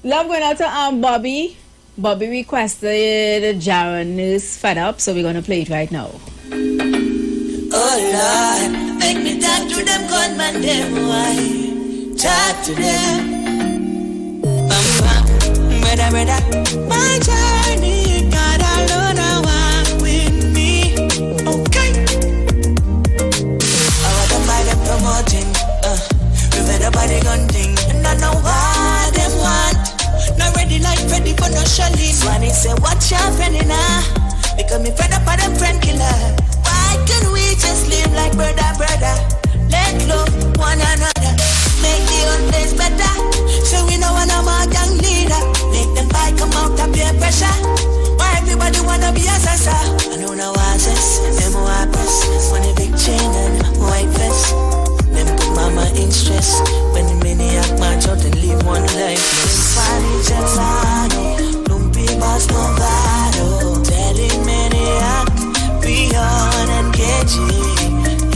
Love going out to Bobby. Bobby requested Jaron is Fed Up, so we're going to play it right now. Oh Lord, make me talk to them gunman, them why? Talk to them. Brother, my journey, God alone, I walk with me. Okay. I want to buy them promoting, we better buy the gun thing, and I know what them want. Not ready like ready for no shelling. Swanee say, watch out, friend, because me fed up of them friend killer. Why can't we just live like brother? Let love one another, make the old place better. So we know when I'm a young leader. Make them buy come out of peer pressure. Why everybody wanna be a sassa? I know no answers, them wipers. Want a big chain and white vest. Them put mama in stress. When the maniac march out and leave one lifeless. Funny Jetsano, Lumpy boss no battle. Telling maniac, beyond and KG.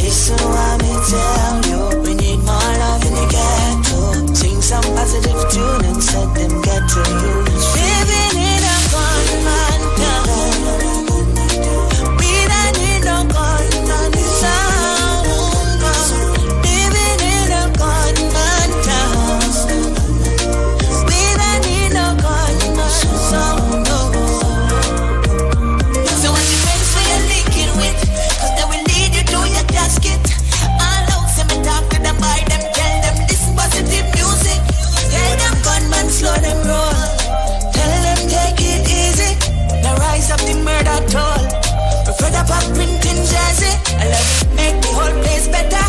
Listen what me tell you. We need more love in the ghetto. Sing some positive tune and set them get to you. Living in a gunman town. We don't need no gunman sound. Living in a gunman town. We don't need no gunman sound. So what's the friends we are linking with? Cause they will lead you to your casket. All out, say me talk to them, buy them, tell them this positive music. Tell them gunman, slow them roll. Tell them take it easy. The rise of the murder toll. Prefer the pop printing jersey. I love it, make the whole place better.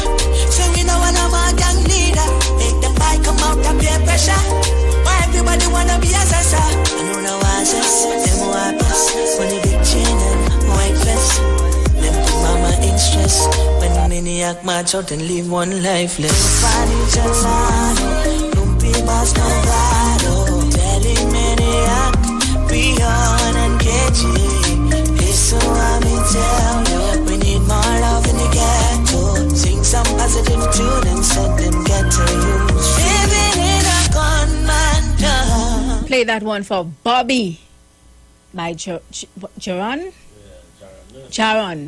So we know when I'm a young leader. Make them buy come out of peer pressure. Why everybody wanna be a sassa? I know no answers, them wipers. When the big chain and white vest. Them put mama in stress. When the maniac march out and leave one lifeless. Funny Jetsano, Lumpy boss no battle. Telling maniac, beyond play that one for Bobby by Jaron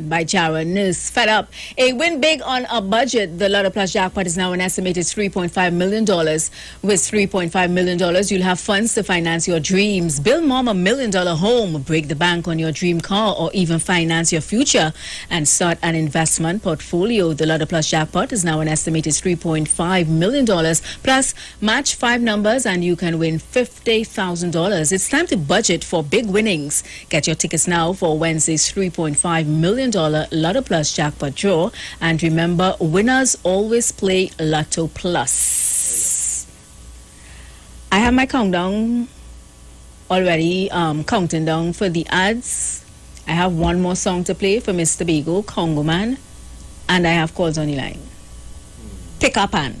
by Jaron Nurse. Fed up. A win big on a budget. The Lotto Plus jackpot is now an estimated $3.5 million. With $3.5 million, you'll have funds to finance your dreams. Build mom $1 million home, break the bank on your dream car, or even finance your future and start an investment portfolio. The Lotto Plus jackpot is now an estimated $3.5 million. Plus, match 5 numbers and you can win $50,000. It's time to budget for big winnings. Get your tickets now for Wednesday's $3.5 million Lotto Plus jackpot draw. And remember, winners always play Lotto Plus. I have my countdown already, counting down for the ads. I have one more song to play for Mr. Beagle, Congo Man, and I have calls on the line. Pick up on.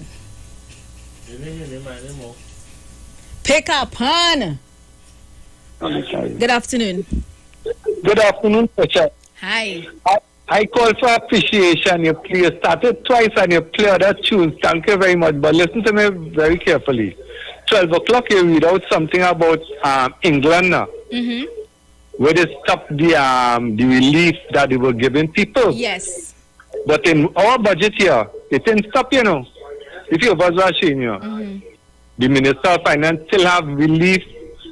Pick up on. Good afternoon. Good afternoon, Pacha. Hi. I call for appreciation. You started twice and you play other tunes. Thank you very much. But listen to me very carefully. 12 o'clock, you read out something about England now. Mm-hmm. Where they stopped the relief that they were giving people. Yes. But in our budget here, it didn't stop, you know. If you was watching, you the Minister of Finance still have relief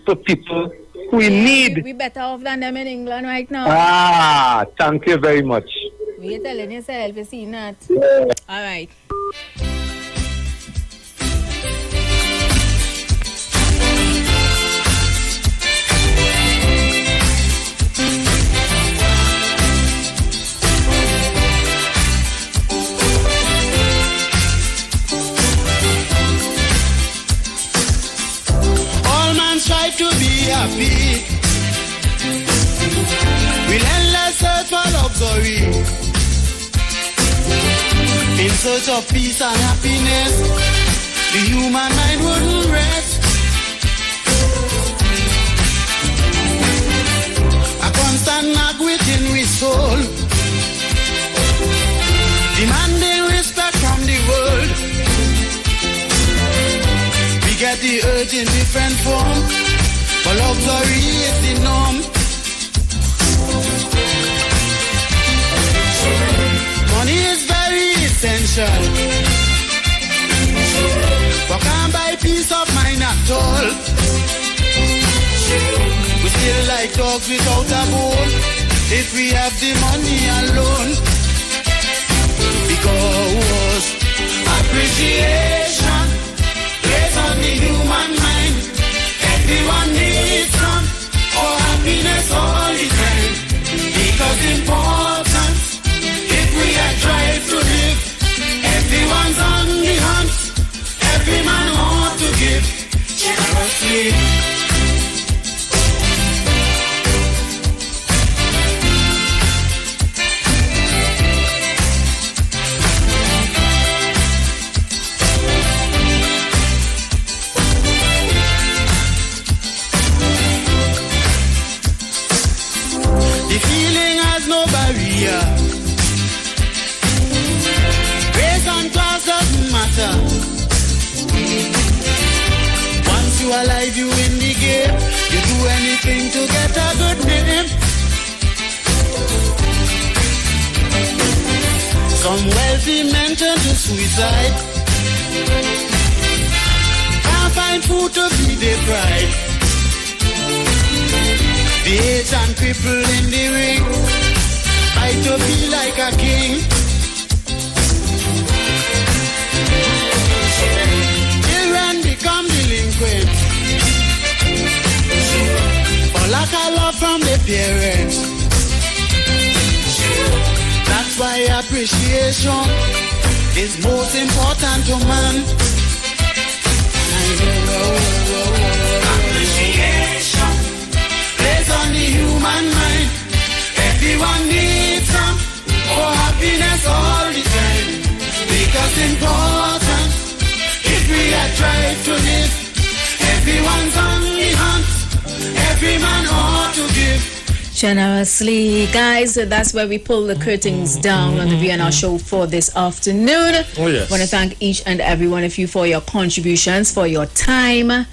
for people who in need. We better off than them in England right now. Thank you very much. We're telling yourself, you see that. Yeah. All right. Try to be happy. Relentless search for luxury. In search of peace and happiness, the human mind wouldn't rest. A constant nag within we soul, demanding respect from the world. Get the urge in different form, but luxury is the norm. Money is very essential, but can't buy peace of mind at all. We still like dogs without a bone if we have the money alone. Because appreciation plays on the human mind. Everyone needs some for happiness all the time. Because important, if we are trying to live, everyone's on the hunt. Every man ought to give generously. No barrier. Race and class doesn't matter. Once you are alive, you in the game. You do anything to get a good name. Some wealthy men turn to suicide. Can't find food to feed their pride. The aged and crippled in the ring fight to be like a king. Children become delinquent for lack of love from their parents. That's why appreciation is most important to man. Appreciation plays on the human mind. Everyone needs some for happiness all the time. Because important, if we are trying to live, everyone's on the hunt. Every man ought to give generously. Guys, that's where we pull the curtains down on the VNR show for this afternoon. Oh, yes. I want to thank each and every one of you for your contributions, for your time.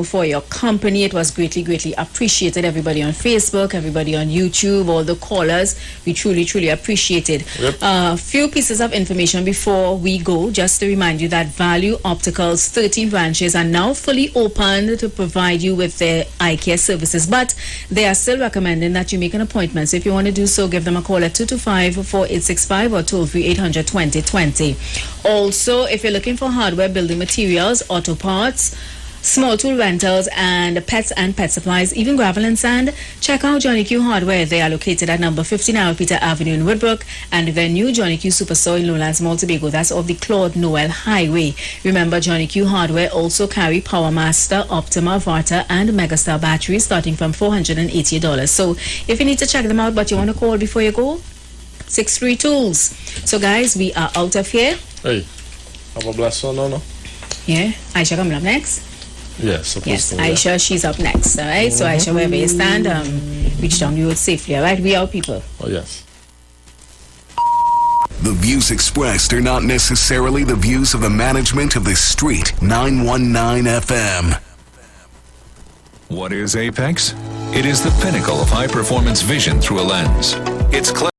for your company. It was greatly appreciated. Everybody on Facebook, everybody on YouTube, all the callers, we truly appreciated. Yep. Few pieces of information before we go, just to remind you that Value Optical's 13 branches are now fully open to provide you with their eye care services, but they are still recommending that you make an appointment. So if you want to do so, give them a call at 225-4865 or toll-free 800-2020. Also, if you're looking for hardware, building materials, auto parts, small tool rentals, and pets supplies, even gravel and sand, check out Johnny Q Hardware. They are located at number 59 Peter Avenue in Woodbrook, and their new Johnny Q Superstore in Lowlands Mall, Tobago. That's off the Claude Noel Highway. Remember, Johnny Q Hardware also carry Power Master, Optima, Varta, and Megastar batteries starting from $480. So if you need to check them out, but you want to call before you go, 63 Tools. So guys, we are out of here. Hey, have a blessed one, no? Yeah, Aisha coming up next. Yes, Aisha, she's up next, all right? So, Aisha, wherever you stand, reach down the road safely, all right? We are people. Oh, yes. The views expressed are not necessarily the views of the management of the Street 919 FM. What is Apex? It is the pinnacle of high-performance vision through a lens. It's